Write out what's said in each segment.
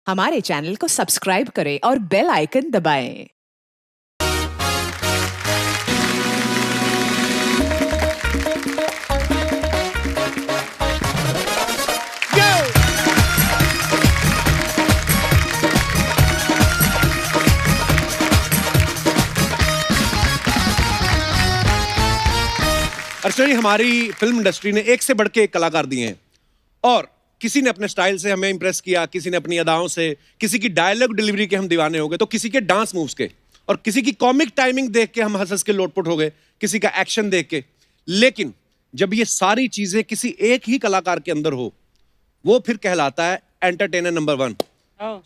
हमारे चैनल को सब्सक्राइब करें और बेल आइकन दबाएं। अर्चना, हमारी फिल्म इंडस्ट्री ने एक से बढ़ के एक कलाकार दिए हैं और किसी ने अपने स्टाइल से हमें इंप्रेस किया, किसी ने अपनी अदाओं से, किसी की डायलॉग डिलीवरी के हम दीवाने हो गए, तो किसी के डांस मूव्स के और किसी की कॉमिक टाइमिंग देख के हम हंस हंस के लोटपोट हो गए, किसी का एक्शन देख के। लेकिन जब ये सारी चीजें किसी एक ही कलाकार के अंदर हो, वो फिर कहलाता है एंटरटेनर नंबर 1।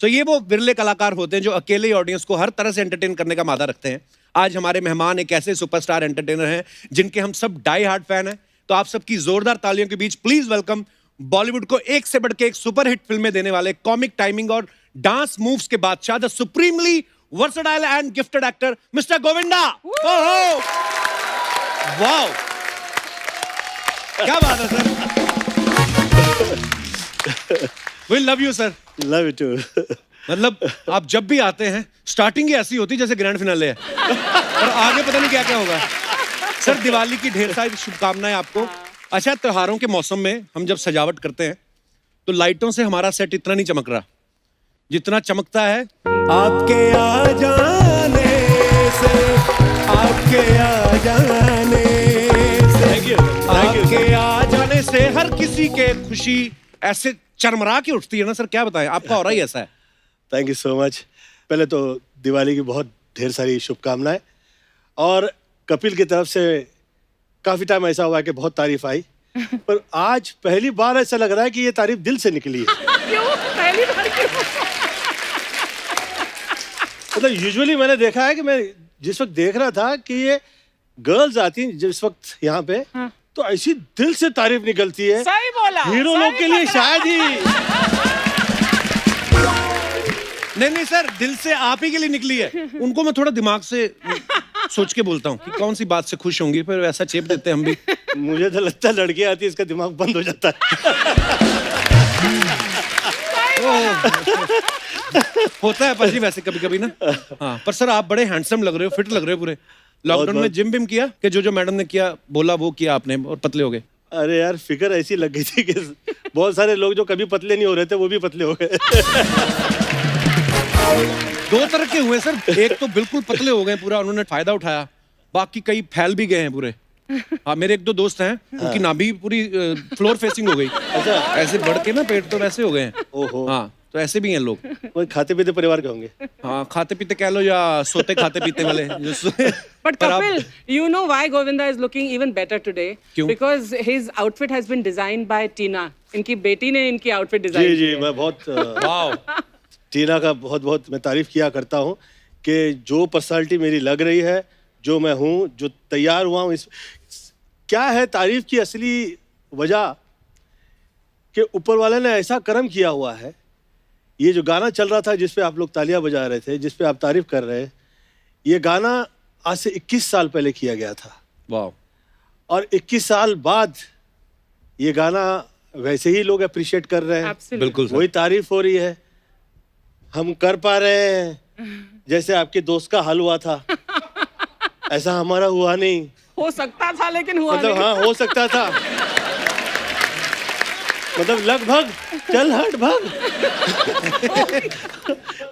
तो ये वो विरले कलाकार होते हैं जो अकेले ही ऑडियंस को हर तरह से एंटरटेन करने का मादा रखते हैं। आज हमारे मेहमान एक ऐसे सुपरस्टार एंटरटेनर हैं जिनके हम सब डाई हार्ड फैन हैं। तो आप सबकी जोरदार तालियों के बीच प्लीज वेलकम बॉलीवुड को एक से बढ़ के एक सुपरहिट फिल्में देने वाले, कॉमिक टाइमिंग और डांस मूव्स के बादशाह, the supremely versatile and gifted actor mister Govinda. ओहो, वाओ, क्या बात है sir. We love you sir. Love you too. मतलब आप जब भी आते हैं स्टार्टिंग ही ऐसी होती है जैसे ग्रैंड फिनाले है और आगे पता नहीं क्या क्या होगा। सर, दिवाली की ढेर सारी शुभकामनाएं आपको। अच्छा, त्योहारों के मौसम में हम जब सजावट करते हैं तो लाइटों से हमारा सेट इतना नहीं चमक रहा जितना चमकता है आपके आ जाने से, आपके आ जाने से, आपके आ जाने से हर किसी के खुशी ऐसे चरमरा के उठती है ना सर। क्या बताएं, आपका हो रहा ही ऐसा है। Thank you so much. पहले तो दिवाली की बहुत ढेर सारी शुभकामनाएं, और कपिल की तरफ से काफी टाइम ऐसा हुआ है कि बहुत तारीफ आई, पर आज पहली बार ऐसा लग रहा है कि ये तारीफ दिल से निकली है। क्यों? पहली बार क्यों? मतलब यूजुअली मैंने देखा है कि मैं जिस वक्त देख रहा था कि ये गर्ल्स आती हैं जिस वक्त यहाँ पे, तो ऐसी दिल से तारीफ निकलती है। सही बोला। हीरो लोग के लिए शायद ही। नहीं सर, दिल से आप ही के लिए निकली है। उनको मैं थोड़ा दिमाग से सोच के बोलता हूँ कि कौन सी बात से खुश होंगी, फिर वैसा चेप देते हैं हम भी। मुझे तो लगता है लड़की आती है इसका दिमाग बंद हो जाता है। होता है पाजी वैसे कभी कभी ना। हाँ, पर सर आप बड़े हैंडसम लग रहे हो, फिट लग रहे हो पूरे। लॉकडाउन में जिम बिम किया कि जो मैडम ने किया बोला वो किया आपने और पतले हो गए? अरे यार, फिकर ऐसी लग गई थी कि बहुत सारे लोग जो कभी पतले नहीं हो रहे थे वो भी पतले हो गए। दो तरह के हुए सर, एक तो बिल्कुल पतले हो गए पूरा, उन्होंने फायदा उठाया, बाकी कई फैल भी गए हैं पूरे। हाँ, मेरे एक दो दोस्त हैं, उनकी नाभि पूरी फ्लोर फेसिंग हो गई। अच्छा, ऐसे बढ़ के ना पेट तो वैसे हो गए हैं। ओहो। हाँ, तो ऐसे भी हैं लोग। वो खाते पीते परिवार के होंगे। हाँ, खाते पीते कह लो या सोते खाते पीते वाले। But Kapil, you know why Govinda is looking even better today? क्यों? Because his outfit has been designed by Tina. इनकी बेटी ने इनकी outfit design जी की है। मैं बहुत वाओ, टीना का बहुत मैं तारीफ किया करता हूँ कि जो पर्सनालिटी मेरी लग रही है, जो मैं हूँ, जो तैयार हुआ हूँ, इस क्या है तारीफ की असली वजह कि ऊपर वाले ने ऐसा कर्म किया हुआ है। ये जो गाना चल रहा था जिस पे आप लोग तालियां बजा रहे थे, जिस पे आप तारीफ कर रहे हैं, ये गाना आज से 21 साल पहले किया गया था। वाओ। और 21 साल बाद ये गाना वैसे ही लोग अप्रिशिएट कर रहे हैं। Absolutely. बिल्कुल सर। वही तारीफ हो रही है, हम कर पा रहे हैं जैसे आपके दोस्त का हाल हुआ था। ऐसा हमारा हुआ नहीं। हो सकता था लेकिन हुआ मतलब नहीं। हाँ, हो सकता था, मतलब लगभग चल हट भाग।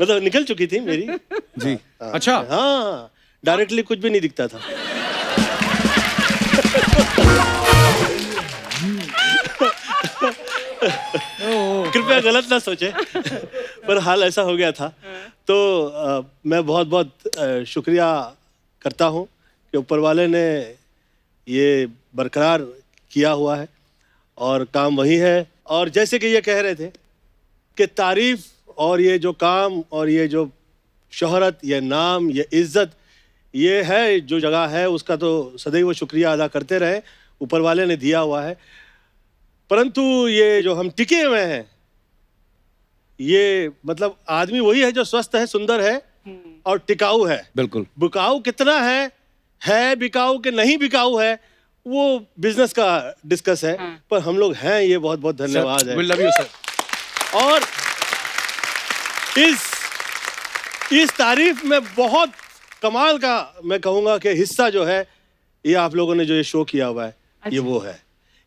मतलब निकल चुकी थी मेरी जी। अच्छा, हाँ, डायरेक्टली कुछ भी नहीं दिखता था। कृपया गलत ना सोचे, पर हाल ऐसा हो गया था। तो मैं बहुत बहुत शुक्रिया करता हूँ कि ऊपर वाले ने ये बरकरार किया हुआ है और काम वही है। और जैसे कि ये कह रहे थे कि तारीफ और ये जो काम और ये जो शोहरत, ये नाम, ये इज्जत, ये है जो जगह है, उसका तो सदैव शुक्रिया अदा करते रहे, ऊपर वाले ने दिया हुआ है। परंतु ये जो हम टिके हुए हैं, ये मतलब आदमी वही है जो स्वस्थ है, सुंदर है और टिकाऊ है। बिल्कुल। बिकाऊ कितना है बिकाऊ के नहीं बिकाऊ है, वो बिजनेस का डिस्कस है। पर हम लोग हैं, ये बहुत बहुत धन्यवाद है। We love you, sir. और इस तारीफ में बहुत कमाल का मैं कहूँगा कि हिस्सा जो है ये आप लोगों ने जो ये शो किया हुआ है ये वो है।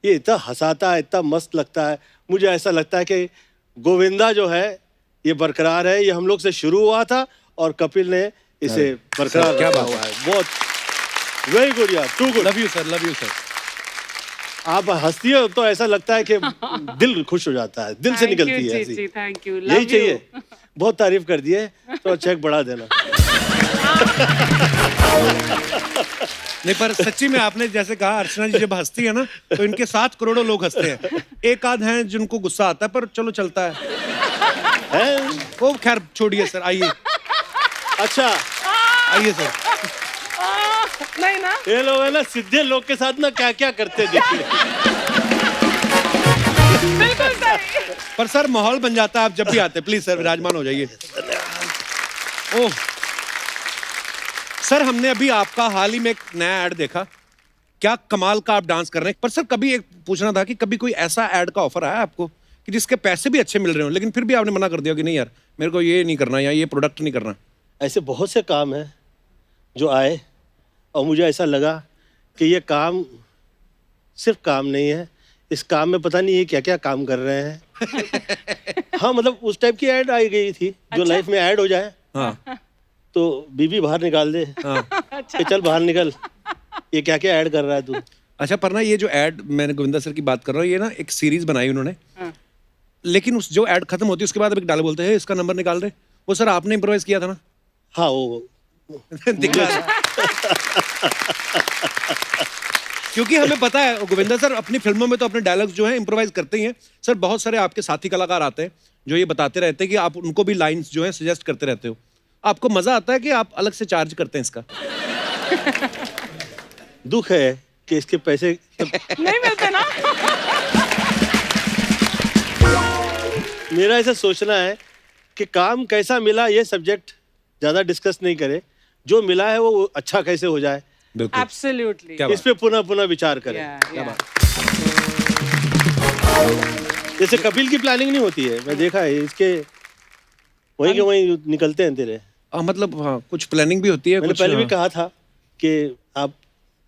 ये इतना हंसाता है, इतना मस्त लगता है। मुझे ऐसा लगता है कि गोविंदा जो है ये बरकरार है। ये हम लोग से शुरू हुआ था और कपिल ने इसे बरकरार क्या रखा बात हुआ है। बहुत वेरी गुड यार, too good. Love you sir, love you sir. आप हंसती हो तो ऐसा लगता है कि दिल खुश हो जाता है, दिल से निकलती है जी हंसी। जी, थैंक यू, यही चाहिए। बहुत तारीफ कर दिए तो चेक बढ़ा देना। नहीं पर सच्ची में आपने जैसे कहा अर्चना जी जब हंसती है ना तो इनके साथ करोड़ों लोग हंसते हैं। एक आध हैं जिनको गुस्सा आता है पर चलो चलता है। वो खैर छोड़िए सर, आइए अच्छा आइए सर। नहीं ना, ये लोग है ना सीधे लोग के साथ ना क्या क्या करते देखिए। बिल्कुल सही। पर सर माहौल बन जाता है आप जब भी आते हैं। प्लीज सर विराजमान हो जाइए। ओह सर, हमने अभी आपका हाल ही में एक नया ऐड देखा। क्या कमाल का आप डांस कर रहे हैं। पर सर कभी एक पूछना था कि कभी कोई ऐसा ऐड का ऑफर आया आपको कि जिसके पैसे भी अच्छे मिल रहे हो लेकिन फिर भी आपने मना कर दिया कि नहीं यार मेरे को ये नहीं करना या ये प्रोडक्ट नहीं करना। ऐसे बहुत से काम हैं जो आए और मुझे ऐसा लगा कि ये काम सिर्फ काम नहीं है, इस काम में पता नहीं ये क्या क्या काम कर रहे हैं। हाँ मतलब उस टाइप की ऐड आई गई थी जो लाइफ में ऐड हो जाए हाँ तो बीबी बाहर निकाल दे कि चल बाहर निकल, ये क्या क्या ऐड कर रहा है तू। अच्छा पर ना ये जो ऐड मैंने गोविंदा सर की बात कर रहा हूँ ये ना एक सीरीज बनाई उन्होंने लेकिन उस जो ऐड खत्म होती है उसके बाद अब एक डायलॉग बोलते हैं इसका नंबर निकाल रहे। वो सर आपने इम्प्रोवाइज किया था ना। हाँ वो दिख रहा है। क्योंकि हमें पता है गोविंदा सर अपनी फिल्मों में तो अपने डायलॉग्स जो है इम्प्रोवाइज करते ही हैं। सर बहुत सारे आपके साथी कलाकार आते हैं जो ये बताते रहते हैं कि आप उनको भी लाइंस जो है सजेस्ट करते रहते हो। आपको मजा आता है कि आप अलग से चार्ज करते हैं इसका। दुख है कि इसके पैसे नहीं मिलते ना। मेरा ऐसा सोचना है कि काम कैसा मिला ये सब्जेक्ट ज़्यादा डिस्कस नहीं करे, जो मिला है वो अच्छा कैसे हो जाए बिल्कुल एब्सोल्युटली, क्या इस पे पुनः पुनः विचार करें। जैसे कपिल की प्लानिंग नहीं होती है, मैं देखा है इसके वहीं के वहीं निकलते हैं तेरे। मतलब हाँ कुछ प्लानिंग भी होती है। मैंने कुछ पहले भी कहा था कि आप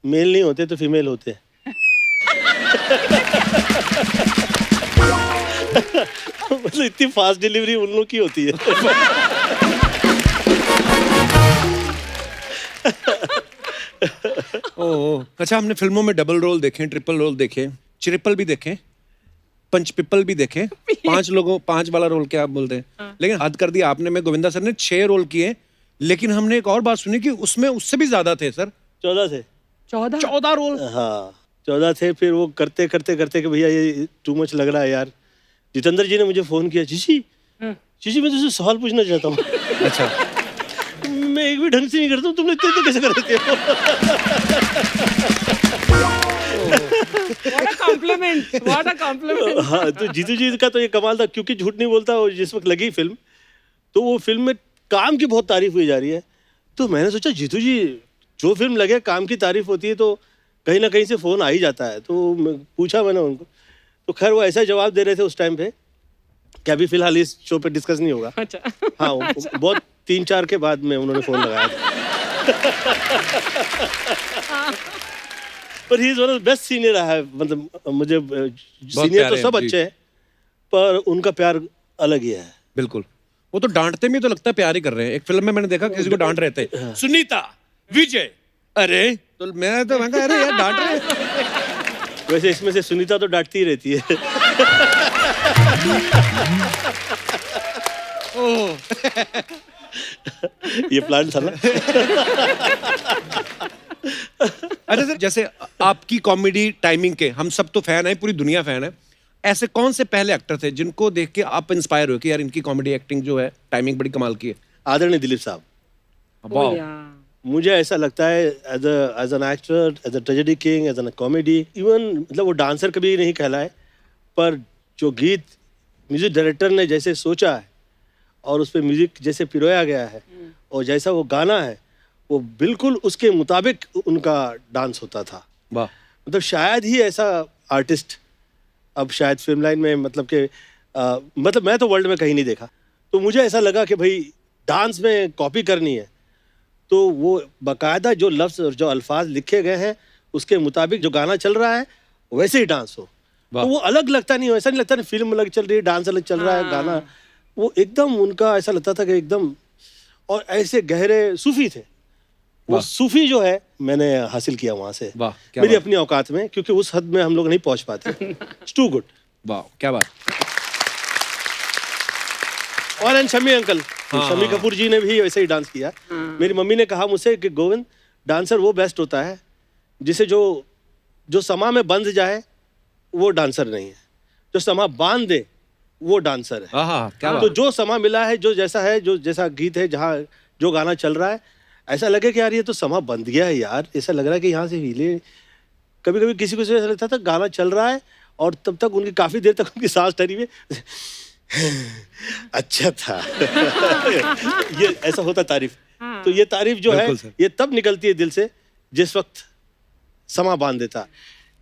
मेल नहीं होते तो फीमेल होते हैं। मतलब इतनी फास्ट डिलीवरी उन लोग की होती है। ओह अच्छा, हमने फिल्मों में डबल रोल देखे, ट्रिपल रोल देखे, ट्रिपल भी देखे, पंच पिपल भी देखे, 5 वाला रोल क्या आप बोलते हैं। लेकिन हद कर दिया आपने। मैं गोविंदा सर ने 6 रोल किए लेकिन हमने एक और बात सुनी कि उसमें उससे भी ज्यादा थे सर। 14 थे। 14 रोल। हाँ 14 थे। फिर वो करते करते करते कि भैया ये टू मच लग रहा है यार। जितेंद्र जी ने मुझे फोन किया, जीजी मैं तुझसे सवाल पूछना चाहता हूँ। अच्छा मैं एक भी ढंग से नहीं करता हूँ, तुम इतने कैसे कर देते हो। What a compliment, what a compliment. हाँ तो जीतू जी का तो ये कमाल था क्योंकि झूठ नहीं बोलता। वो जिस वक्त लगी फिल्म तो वो फिल्म में काम की बहुत तारीफ हुई जा रही है। तो मैंने सोचा जीतू जी जो फिल्म लगे काम की तारीफ होती है तो कहीं ना कहीं से फ़ोन आ ही जाता है। तो पूछा मैंने उनको, तो खैर वो ऐसा जवाब दे रहे थे उस टाइम पे कि अभी फिलहाल इस शो पे डिस्कस नहीं होगा। अच्छा। हाँ बहुत 3-4 के बाद में उन्होंने फ़ोन लगाया था। पर he is one of the best senior है। मतलब मुझे सीनियर तो सब अच्छे हैं पर उनका प्यार अलग ही है। बिल्कुल। वो तो डांटते भी तो लगता है प्यार ही कर रहे हैं। एक फिल्म में मैंने देखा किसी को डांट रहे थे, सुनीता विजय, अरे तो मैं कहा अरे यार डांट रहे हैं। वैसे इसमें से सुनीता तो डांटती ही रहती है। ये प्लान था ना। अच्छा सर, जैसे आपकी कॉमेडी टाइमिंग के हम सब तो फैन है, पूरी दुनिया फैन है। ऐसे कौन से पहले एक्टर थे जिनको देख के आप इंस्पायर हुए कि यार इनकी कॉमेडी एक्टिंग जो है टाइमिंग बड़ी कमाल की है? आदरणीय दिलीप साहब। Oh, yeah. मुझे ऐसा लगता है as an actor, as a tragedy king, as an comedy, even मतलब वो डांसर कभी नहीं कहलाए पर जो गीत म्यूजिक डायरेक्टर ने जैसे सोचा है और उस पर म्यूजिक जैसे पिरोया गया है और जैसा वो गाना है वो बिल्कुल उसके मुताबिक उनका डांस होता था। वाह। मतलब शायद ही ऐसा आर्टिस्ट अब शायद फिल्म लाइन में मतलब कि मतलब मैं तो वर्ल्ड में कहीं नहीं देखा। तो मुझे ऐसा लगा कि भाई डांस में कॉपी करनी है, तो वो बाकायदा जो लफ्ज़ और जो अल्फाज लिखे गए हैं उसके मुताबिक जो गाना चल रहा है वैसे ही डांस हो। तो वो अलग लगता नहीं हो, ऐसा नहीं लगता नहीं फिल्म अलग चल रही है, डांस अलग चल रहा है, गाना वो एकदम उनका ऐसा लगता था कि एकदम, और ऐसे गहरे सूफी थे वो। सूफी जो है मैंने हासिल किया वहां से, वाह, क्या मेरी बात। अपनी औकात में, क्योंकि उस हद में हम लोग नहीं पहुंच पाते। It's too good. वाह, क्या बात। और एंड शमी अंकल, शमी कपूर जी ने भी वैसे ही डांस किया। मेरी मम्मी ने कहा मुझसे कि गोविंद, डांसर वो बेस्ट होता है जिसे जो समा में बंध जाए वो डांसर नहीं है, जो समा बांध दे वो डांसर है। हाँ, क्या तो बात। जो समा मिला है, जो जैसा है, जो जैसा गीत है, जहाँ जो गाना चल रहा है, ऐसा लगे कि यार ये तो समा बंध गया है यार, ऐसा लग रहा है कि यहाँ से हिले। कभी कभी किसी को ऐसा लगता था गाना चल रहा है और तब तक उनकी काफी देर तक उनकी सांस ठहरी हुई अच्छा था। ये ऐसा होता तारीफ। तो ये तारीफ जो है बिल्कुल सर। ये तब निकलती है दिल से जिस वक्त समा बांध देता।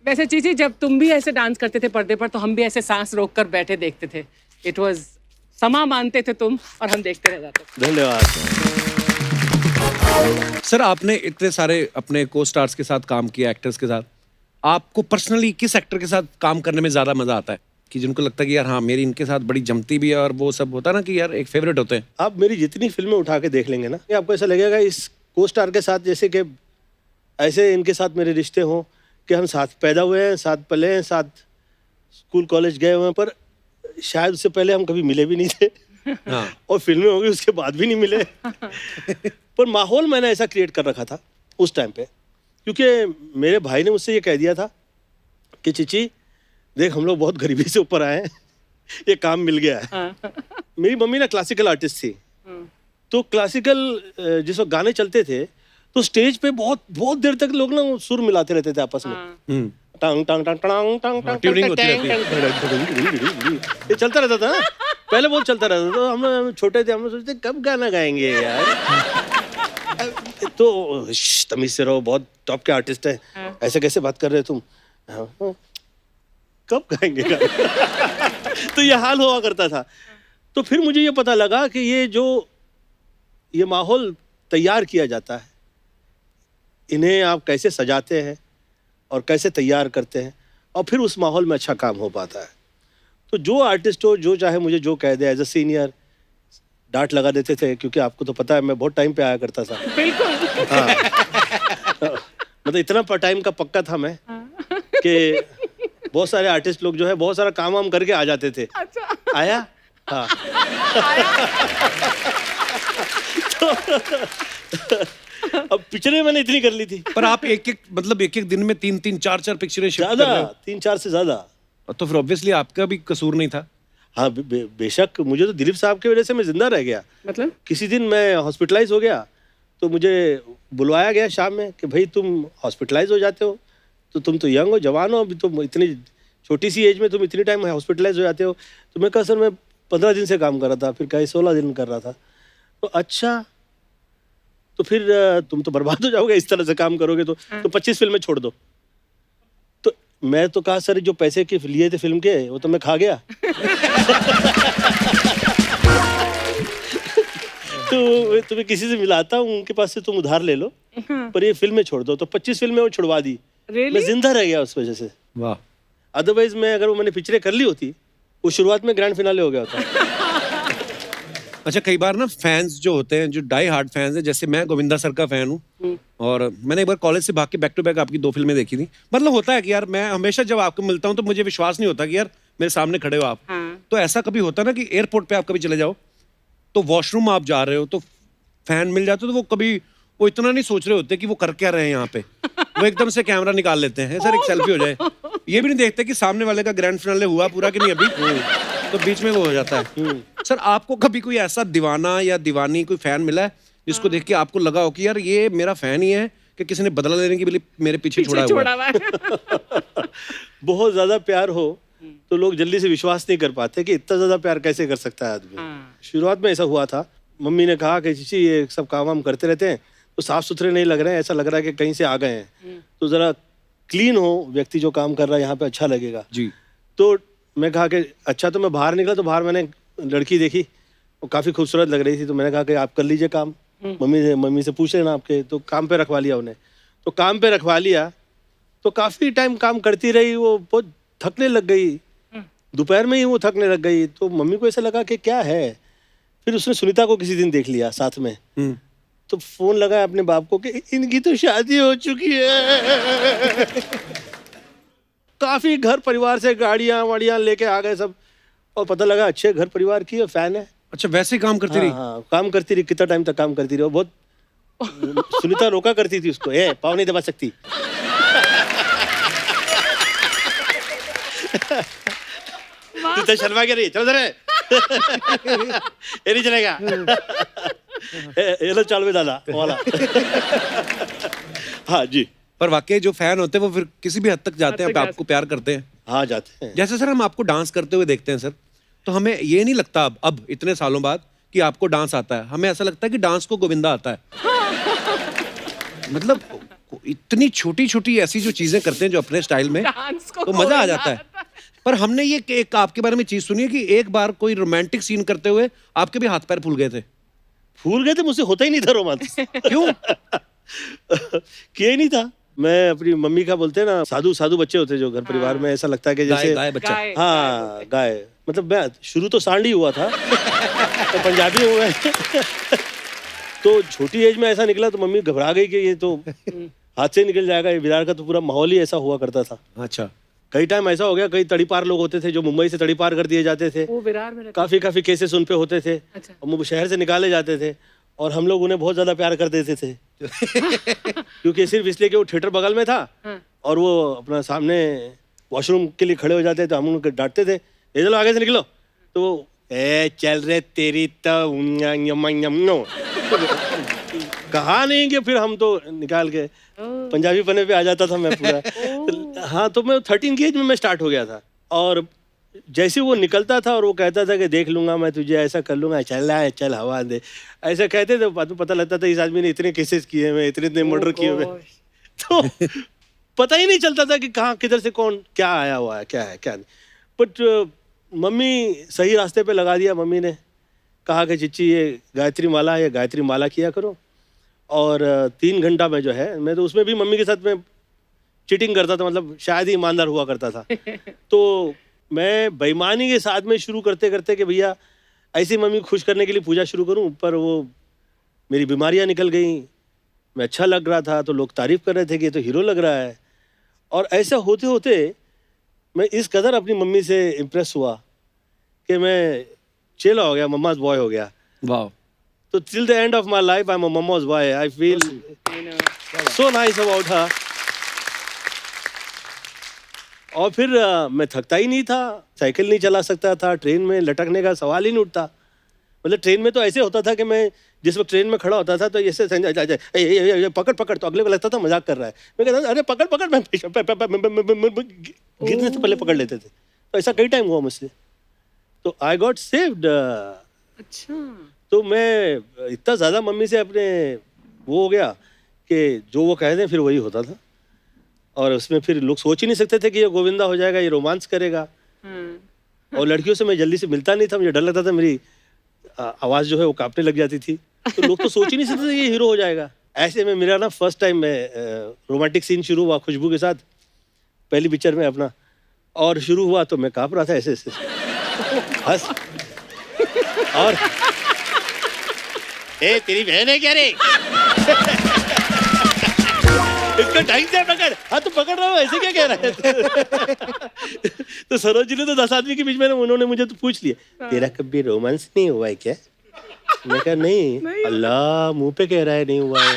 वैसे चीची, जब तुम भी ऐसे डांस करते थे पर्दे पर, तो हम भी ऐसे सांस रोक कर बैठे देखते थे। इट वाज समा मानते थे तुम और हम देखते रह जाते थे। धन्यवाद। सर, आपने इतने सारे अपने को स्टार्स के साथ काम किया, एक्टर्स के साथ, आपको पर्सनली किस एक्टर के साथ काम करने में ज्यादा मजा आता है, कि जिनको लगता है कि यार हाँ मेरी इनके साथ बड़ी जमती भी है, और वो सब होता है ना कि यार एक फेवरेट होते हैं? आप मेरी जितनी फिल्में उठा के देख लेंगे ना, कि आपको ऐसा लगेगा इस को स्टार के साथ जैसे कि ऐसे इनके साथ मेरे रिश्ते हों कि हम साथ पैदा हुए हैं, साथ पले हैं, साथ स्कूल कॉलेज गए हुए हैं, पर शायद उससे पहले हम कभी मिले भी नहीं थे। हाँ। और फिल्में होंगी उसके बाद भी नहीं मिले। पर माहौल मैंने ऐसा क्रिएट कर रखा था उस टाइम पे, क्योंकि मेरे भाई ने मुझसे ये कह दिया था कि चिची देख, हम लोग बहुत गरीबी से ऊपर आए हैं, ये काम मिल गया है। मेरी मम्मी ना क्लासिकल आर्टिस्ट थी, तो क्लासिकल जिस वक्त गाने चलते थे तो स्टेज पे बहुत बहुत देर तक लोग ना सुर मिलाते रहते थे आपस में। टांग टांग टांग टांग टांग टांग ट्यूनिंग होती टांग, रहती ये चलता रहता था ना, पहले बहुत चलता रहता था। तो हम छोटे थे, हम सोचते कब गाना गाएंगे यार। तो तमीज से रहो, बहुत टॉप के आर्टिस्ट है, ऐसे कैसे बात कर रहे हो तुम, कब गाएंगे गाना। तो ये हाल हुआ करता था। तो फिर मुझे ये पता लगा कि ये माहौल तैयार किया जाता है, इन्हें आप कैसे सजाते हैं और कैसे तैयार करते हैं, और फिर उस माहौल में अच्छा काम हो पाता है। तो जो आर्टिस्ट हो, जो चाहे मुझे जो कह दे, एज अ सीनियर डांट लगा देते थे, क्योंकि आपको तो पता है मैं बहुत टाइम पे आया करता था। बिल्कुल। हाँ। मतलब इतना टाइम का पक्का था मैं कि बहुत सारे आर्टिस्ट लोग जो है बहुत सारा काम वाम करके आ जाते थे। अच्छा। आया? हाँ। अब पिक्चरें मैंने इतनी कर ली थी। पर आप एक एक दिन में 3-3, 4-4 पिक्चरें शिफ्ट कर रहे ज्यादा, हो, 3-4 से ज्यादा। तो फिर ऑब्वियसली आपका भी कसूर नहीं था। हाँ, बेशक मुझे तो दिलीप साहब की वजह से मैं जिंदा रह गया। मतलब किसी दिन मैं हॉस्पिटलाइज हो गया, तो मुझे बुलवाया गया शाम में कि भाई तुम हॉस्पिटलाइज हो जाते हो, तो तुम तो यंग हो, जवान हो, अभी तुम इतनी छोटी सी एज में तुम इतनी टाइम हॉस्पिटलाइज हो जाते हो। तो मैं कहा सर मैं 15 दिन से काम कर रहा था, फिर कहीं 16 दिन कर रहा था। तो अच्छा, तो फिर तुम तो बर्बाद हो जाओगे इस तरह से काम करोगे, तो 25 फिल्में छोड़ दो। तो मैं तो कहा सर जो पैसे के लिए थे फिल्म के वो तो मैं खा गया। तो तुम्हें किसी से मिलाता हूँ, उनके पास से तुम उधार ले लो, पर ये फिल्में छोड़ दो। तो 25 फिल्में वो छुड़वा दी। Really? मैं जिंदा रह गया उस वजह से। वाह। अदरवाइज मैं अगर वो मैंने पिक्चरें कर ली होती, वो शुरुआत में ग्रैंड फिनाले हो गया होता। अच्छा, कई बार ना फैंस जो होते हैं, जो डाई हार्ड फैंस हैं, जैसे मैं गोविंदा सर का फैन हूँ, और मैंने एक बार कॉलेज से भाग के बैक टू बैक आपकी 2 फिल्में देखी थी। मतलब होता है कि यार मैं हमेशा जब आपको मिलता हूँ तो मुझे विश्वास नहीं होता कि यार मेरे सामने खड़े हो आप। तो ऐसा कभी होता ना कि एयरपोर्ट पे आप कभी चले जाओ, तो वॉशरूम आप जा रहे हो, तो फैन मिल जाते, तो वो कभी वो इतना नहीं सोच रहे होते कि वो कर क्या रहे हैं यहाँ पे, वो एकदम से कैमरा निकाल लेते हैं, सर एक सेल्फी हो जाए। ये भी नहीं देखते कि सामने वाले का ग्रैंड फिनाले हुआ पूरा कि नहीं अभी, तो बीच में वो हो जाता है। सर, आपको कभी कोई ऐसा दीवाना या दीवानी कोई फैन मिला है जिसको देख के आपको लगा हो कि यार ये मेरा फैन ही है, कि किसी ने बदला लेने के लिए मेरे पीछे छोड़ा हुआ है? बहुत ज्यादा प्यार हो तो लोग जल्दी से विश्वास नहीं कर पाते कि इतना ज्यादा प्यार कैसे कर सकता है आदमी। शुरुआत में ऐसा हुआ था, मम्मी ने कहा कि चीची ये सब काम वाम करते रहते हैं तो साफ सुथरे नहीं लग रहे हैं, ऐसा लग रहा है कि कहीं से आ गए हैं, तो जरा क्लीन हो व्यक्ति जो काम कर रहा है यहाँ पे, अच्छा लगेगा जी। तो मैं कहा कि अच्छा, तो मैं बाहर निकला, तो बाहर मैंने लड़की देखी, वो काफ़ी खूबसूरत लग रही थी, तो मैंने कहा कि आप कर लीजिए काम, मम्मी से पूछ लेना आपके। तो काम पे रखवा लिया उन्हें। तो काम पे रखवा लिया तो काफ़ी टाइम काम करती रही, वो बहुत थकने लग गई। दोपहर में ही वो थकने लग गई, तो मम्मी को ऐसा लगा कि क्या है। फिर उसने सुनीता को किसी दिन देख लिया साथ में, तो फोन लगाया अपने बाप को कि इनकी तो शादी हो चुकी है। काफी घर परिवार से गाड़ियां वाड़ियां लेके आ गए सब, और पता लगा अच्छे घर परिवार की है, फैन है। अच्छा, वैसे ही काम करती रही? हाँ, काम करती रही। कितना टाइम तक काम करती रही, बहुत सुनीता रोका करती थी उसको, ए पाँव नहीं दबा सकती। तू तो शर्मा के रही, चलो जरा। ये नहीं चलेगा। ये लो चालवे दादा वाला। हाँ जी। पर वाकई जो फैन होते हैं वो फिर किसी भी हद तक जाते हैं, आपको प्यार करते हैं। हाँ, जाते हैं। जैसे सर हम आपको डांस करते हुए देखते हैं सर, तो हमें ये नहीं लगता अब इतने सालों बाद कि आपको डांस आता है। हमें ऐसा लगता है कि डांस को गोविंदा आता है। मतलब इतनी छोटी छोटी ऐसी जो चीजें करते हैं जो अपने स्टाइल में, तो मजा आ जाता है। पर हमने ये एक आपके बारे में चीज सुनी है कि एक बार कोई रोमांटिक सीन करते हुए आपके भी हाथ पैर फूल गए थे। फूल गए थे? मुझसे होता ही नहीं था रोमांस। क्यों? किया ही नहीं था। मैं अपनी मम्मी का, बोलते हैं ना, साधु साधु बच्चे होते जो घर परिवार में, ऐसा लगता है कि जैसे गाय बच्चा। हाँ, गाय। मतलब मैं शुरू तो सांड ही हुआ था, तो पंजाबी हूँ मैं। तो छोटी एज में ऐसा निकला तो मम्मी घबरा गई कि ये तो हाथ से निकल जाएगा। ये विरार का तो पूरा माहौल ही ऐसा हुआ करता था। अच्छा। कई टाइम ऐसा हो गया, कई तड़ी पार लोग होते थे जो मुंबई से तड़ी पार कर दिए जाते थे। वो विरार में काफी केसेस उन पे होते थे। अच्छा। और वो शहर से निकाले जाते थे, और हम लोग उन्हें बहुत ज्यादा प्यार कर देते थे। क्योंकि सिर्फ इसलिए कि वो थिएटर बगल में था, और वो अपना सामने वॉशरूम के लिए खड़े हो जाते, तो हम उनको डांटते थे, ये चलो आगे से निकलो। तो वो ए चल रे तेरी तो कहा नहीं कि फिर हम तो निकाल के पंजाबी पने पे आ जाता था मैं पूरा। हाँ, तो मैं 13 की एज में मैं स्टार्ट हो गया था। और जैसे वो निकलता था और वो कहता था कि देख लूंगा मैं तुझे, ऐसा कर लूंगा, चल रहा है, चल हवा दे, ऐसा कहते थे। बाद में पता लगता था इस आदमी ने इतने केसेस किए हुए, इतने मर्डर किए हुए। तो पता ही नहीं चलता था कि कहाँ किधर से कौन क्या आया हुआ है, क्या है क्या नहीं। बट मम्मी सही रास्ते पे लगा दिया। मम्मी ने कहा कि चिच्ची ये गायत्री माला है, ये गायत्री माला किया करो। और 3 घंटा में जो है, मैं तो उसमें भी मम्मी के साथ में चीटिंग करता था, मतलब शायद ही ईमानदार हुआ करता था। तो मैं बेईमानी के साथ में शुरू करते करते कि भैया ऐसी मम्मी खुश करने के लिए पूजा शुरू करूं, पर वो मेरी बीमारियां निकल गई। मैं अच्छा लग रहा था तो लोग तारीफ कर रहे थे कि ये तो हीरो लग रहा है। और ऐसा होते होते मैं इस कदर अपनी मम्मी से इम्प्रेस हुआ कि मैं चेला हो गया, मम्माज बॉय हो गया। वाह। तो till the end of my life I'm a mama's boy. I feel so nice about her. और फिर मैं थकता ही नहीं था, साइकिल नहीं चला सकता था, ट्रेन में लटकने का सवाल ही नहीं उठता। मतलब ट्रेन में तो ऐसे होता था कि मैं जिस वक्त ट्रेन में खड़ा होता था तो ऐसे पकड़ पकड़, तो अगले को लगता था मजाक कर रहा है। मैं कहता था अरे पकड़ पकड़, मैं गिरने से पहले पकड़ लेते थे। तो ऐसा कई टाइम हुआ मुझसे, तो आई गॉट सेव्ड। अच्छा। तो मैं इतना ज़्यादा मम्मी से अपने वो हो गया कि जो वो कह दें फिर वही होता था। और उसमें फिर लोग सोच ही नहीं सकते थे कि ये गोविंदा हो जाएगा, ये रोमांस करेगा। और लड़कियों से मैं जल्दी से मिलता नहीं था, मुझे डर लगता था मेरी आवाज़ जो है वो कांपने लग जाती थी। तो लोग तो सोच ही नहीं सकते थे ये हीरो हो जाएगा। ऐसे में मेरा ना फर्स्ट टाइम में रोमांटिक सीन शुरू हुआ खुशबू के साथ, पहली पिक्चर में अपना। और शुरू हुआ तो मैं काँप रहा था ऐसे ऐसे बस। और ए तेरी बहन है क्या रे? इसको ढंग से पकड़। हाँ तो पकड़ रहा हूँ, ऐसे क्या कह रहा है? तो सरोज जी ने तो 10 आदमी के बीच में उन्होंने मुझे तो पूछ लिया, तेरा कभी रोमांस नहीं हुआ है क्या? मैं कहा नहीं। अल्लाह, मुंह पे कह रहा है नहीं हुआ है।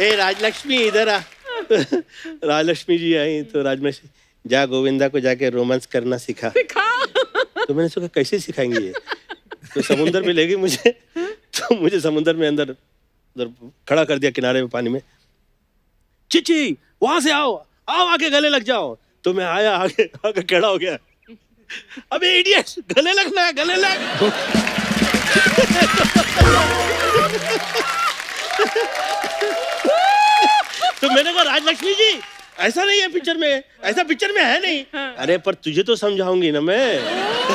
ए राजलक्ष्मी इधर आ। राजलक्ष्मी जी आई तो राजलक्ष्मी, जा गोविंदा को जाके रोमांस करना सिखा। तो मैंने सोचा कैसे सिखाएंगे ये? तो समुंदर में ले गई मुझे। तो मुझे समुंदर में अंदर खड़ा कर दिया किनारे में पानी में। चिची वहां से आओ, आओ आके गले लग जाओ। तो मैं आया, आगे खड़ा हो गया। अबे इडियट, गले लगना है, गले लग। तो मैंने कहा राजलक्ष्मी जी ऐसा नहीं है पिक्चर में, ऐसा पिक्चर में है नहीं। अरे पर तुझे तो समझाऊंगी ना मैं।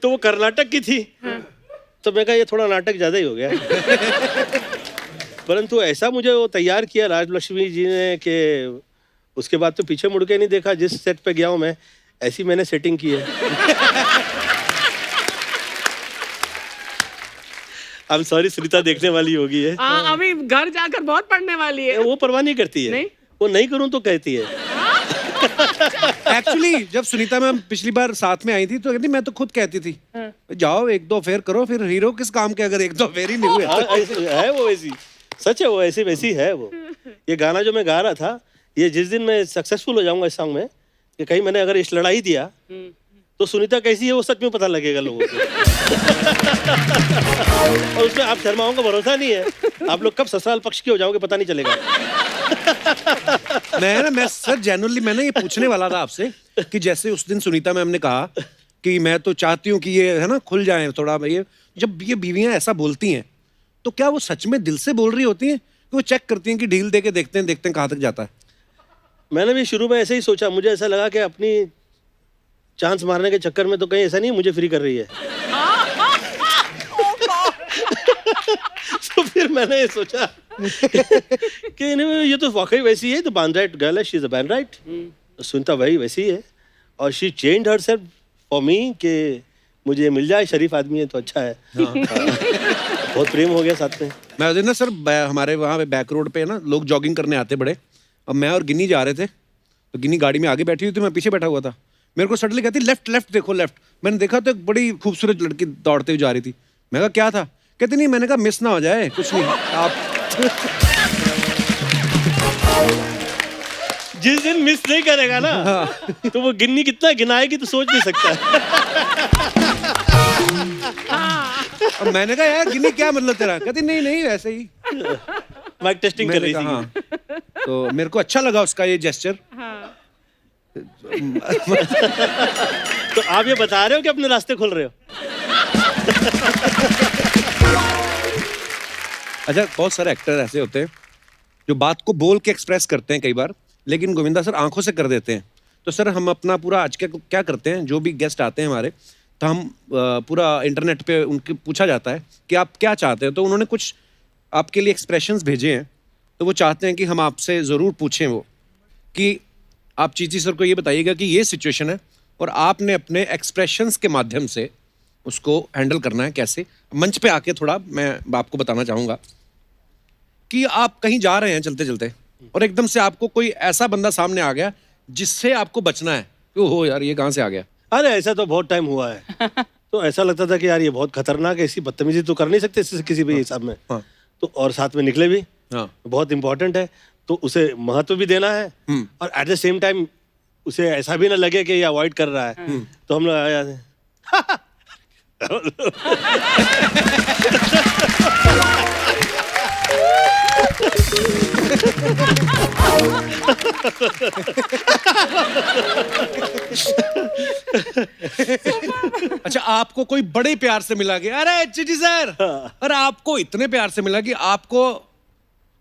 तो वो कर्नाटक की थी। तो मैं कहा ये थोड़ा नाटक ज्यादा ही हो गया। परंतु ऐसा मुझे वो तैयार किया राजलक्ष्मी जी ने कि उसके बाद तो पीछे मुड़ के नहीं देखा। जिस सेट पे गया हूँ मैं, ऐसी मैंने सेटिंग की है। आई एम सॉरी, सुनीता देखने वाली होगी है। हाँ, अभी घर जाकर बहुत पढ़ने वाली है। वो परवाह नहीं करती है। नहीं? वो नहीं करूँ तो कहती है। एक्चुअली जब सुनीता मैम पिछली बार साथ में आई थी तो कहती मैं तो खुद कहती थी जाओ एक दो फेर करो, फिर हीरो किस काम के अगर एक दो फेर ही नहीं हुए। हाँ, है वो ऐसी, सच है वो ऐसी वैसी है वो। ये गाना जो मैं गा रहा था, ये जिस दिन मैं सक्सेसफुल हो जाऊंगा इस सॉन्ग में, कि कहीं मैंने अगर इस लड़ाई दिया तो सुनीता कैसी है वो सच में पता लगेगा लोगों को। और उसमें आप शर्माओं का भरोसा नहीं है, आप लोग कब ससुराल पक्ष के हो जाओगे पता नहीं चलेगा। मैं सर जेन्युइनली मैंने ये पूछने वाला था आपसे कि जैसे उस दिन सुनीता मैम ने कहा कि मैं तो चाहती हूँ कि ये है ना खुल जाए थोड़ा, ये जब ये बीवियां ऐसा बोलती हैं तो क्या वो सच में दिल से बोल रही होती हैं कि वो चेक करती हैं कि ढील दे के देखते हैं कहाँ तक जाता है? मैंने भी शुरू में ऐसे ही सोचा, मुझे ऐसा लगा कि अपनी चांस मारने के चक्कर में तो कहीं ऐसा नहीं मुझे फ्री कर रही है। तो फिर मैंने ये सोचा कि ये तो वाकई वैसी है, तो बैंड्राइट गर्ल है, शी इज अ बैंड्राइट। सुनीता भाई वैसी है और she changed herself for me कि मुझे मिल जाए, शरीफ आदमी है तो अच्छा है। बहुत प्रेम हो गया साथ में। मैं उस दिन ना सर हमारे वहाँ पे बैक रोड पे ना लोग जॉगिंग करने आते बड़े, अब मैं और गिन्नी जा रहे थे तो गिन्नी गाड़ी में आगे बैठी हुई थी, मैं पीछे बैठा हुआ था। मेरे को सडनली कहती लेफ्ट लेफ्ट देखो लेफ्ट। मैंने देखा तो एक बड़ी खूबसूरत लड़की दौड़ते हुए जा रही थी। मैं कहा क्या था? कहती नहीं, मैंने कहा मिस ना हो जाए, कुछ नहीं आप। जिस दिन मिस नहीं करेगा ना तो वो गिन्नी कितना गिनाएगी तो सोच नहीं सकता। और मैंने कहा यार गिन्नी क्या मतलब तेरा? कहती नहीं नहीं वैसे ही माइक टेस्टिंग कर रही थी। हाँ। तो मेरे को अच्छा लगा उसका ये जेस्चर। तो आप ये बता रहे हो कि अपने रास्ते खोल रहे हो? अच्छा, बहुत सारे एक्टर ऐसे होते हैं जो बात को बोल के एक्सप्रेस करते हैं कई बार, लेकिन गोविंदा सर आंखों से कर देते हैं। तो सर हम अपना पूरा आज के क्या करते हैं, जो भी गेस्ट आते हैं हमारे, तो हम पूरा इंटरनेट पे उनके पूछा जाता है कि आप क्या चाहते हैं, तो उन्होंने कुछ आपके लिए एक्सप्रेशंस भेजे हैं। तो वो चाहते हैं कि हम आपसे ज़रूर पूछें वो कि आप चीची सर को ये बताइएगा कि ये सिचुएशन है और आपने अपने एक्सप्रेशंस के माध्यम से उसको हैंडल करना है। कैसे? मंच पे आके थोड़ा मैं आपको बताना चाहूँगा कि आप कहीं जा रहे हैं चलते चलते और एकदम से आपको कोई ऐसा बंदा सामने आ गया जिससे आपको बचना है। ओहो यार, ये कहाँ से आ गया? अरे ऐसा तो बहुत टाइम हुआ है। तो ऐसा लगता था कि यार ये बहुत खतरनाक है, ऐसी बदतमीजी तो कर नहीं सकते इससे किसी भी हिसाब में। हाँ। तो और साथ में निकले भी। हाँ। बहुत इंपॉर्टेंट है, तो उसे महत्व भी देना है और एट द सेम टाइम उसे ऐसा भी ना लगे कि ये अवॉइड कर रहा है। तो हम लोग आया अच्छा, आपको कोई बड़े प्यार से मिला कि अरे चिटी सर, अरे आपको इतने प्यार से मिला कि आपको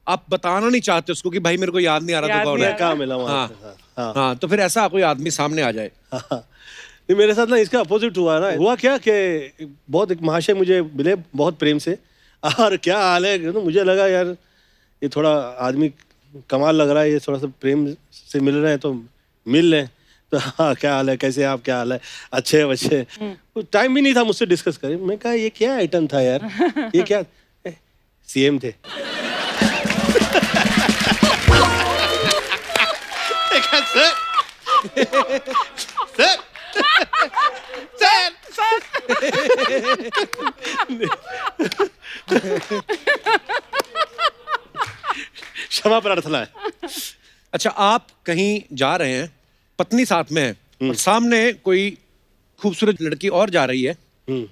आप बताना नहीं चाहते उसको कि भाई मेरे को याद नहीं आ रहा तो कौन है। मैं कहाँ मिला वहाँ हाँ, पे। हाँ, तो फिर ऐसा कोई आदमी सामने आ जाए। नहीं, मेरे साथ ना इसका अपोजिट हुआ ना। हुआ क्या कि बहुत एक महाशय मुझे मिले बहुत प्रेम से, और क्या हाल है, तो मुझे लगा यार ये थोड़ा आदमी कमाल लग रहा है, ये थोड़ा सा प्रेम से मिल रहे हैं तो मिल लें। तो हाँ, क्या हाल है, कैसे हैं आप, क्या हाल है, अच्छे अच्छे। टाइम भी नहीं था मुझसे डिस्कस करें। मैं कहा ये क्या आइटम था यार, ये क्या सीएम थे। सर क्षमा प्रार्थना है। अच्छा, आप कहीं जा रहे हैं, पत्नी साथ में है और सामने कोई खूबसूरत लड़की और जा रही है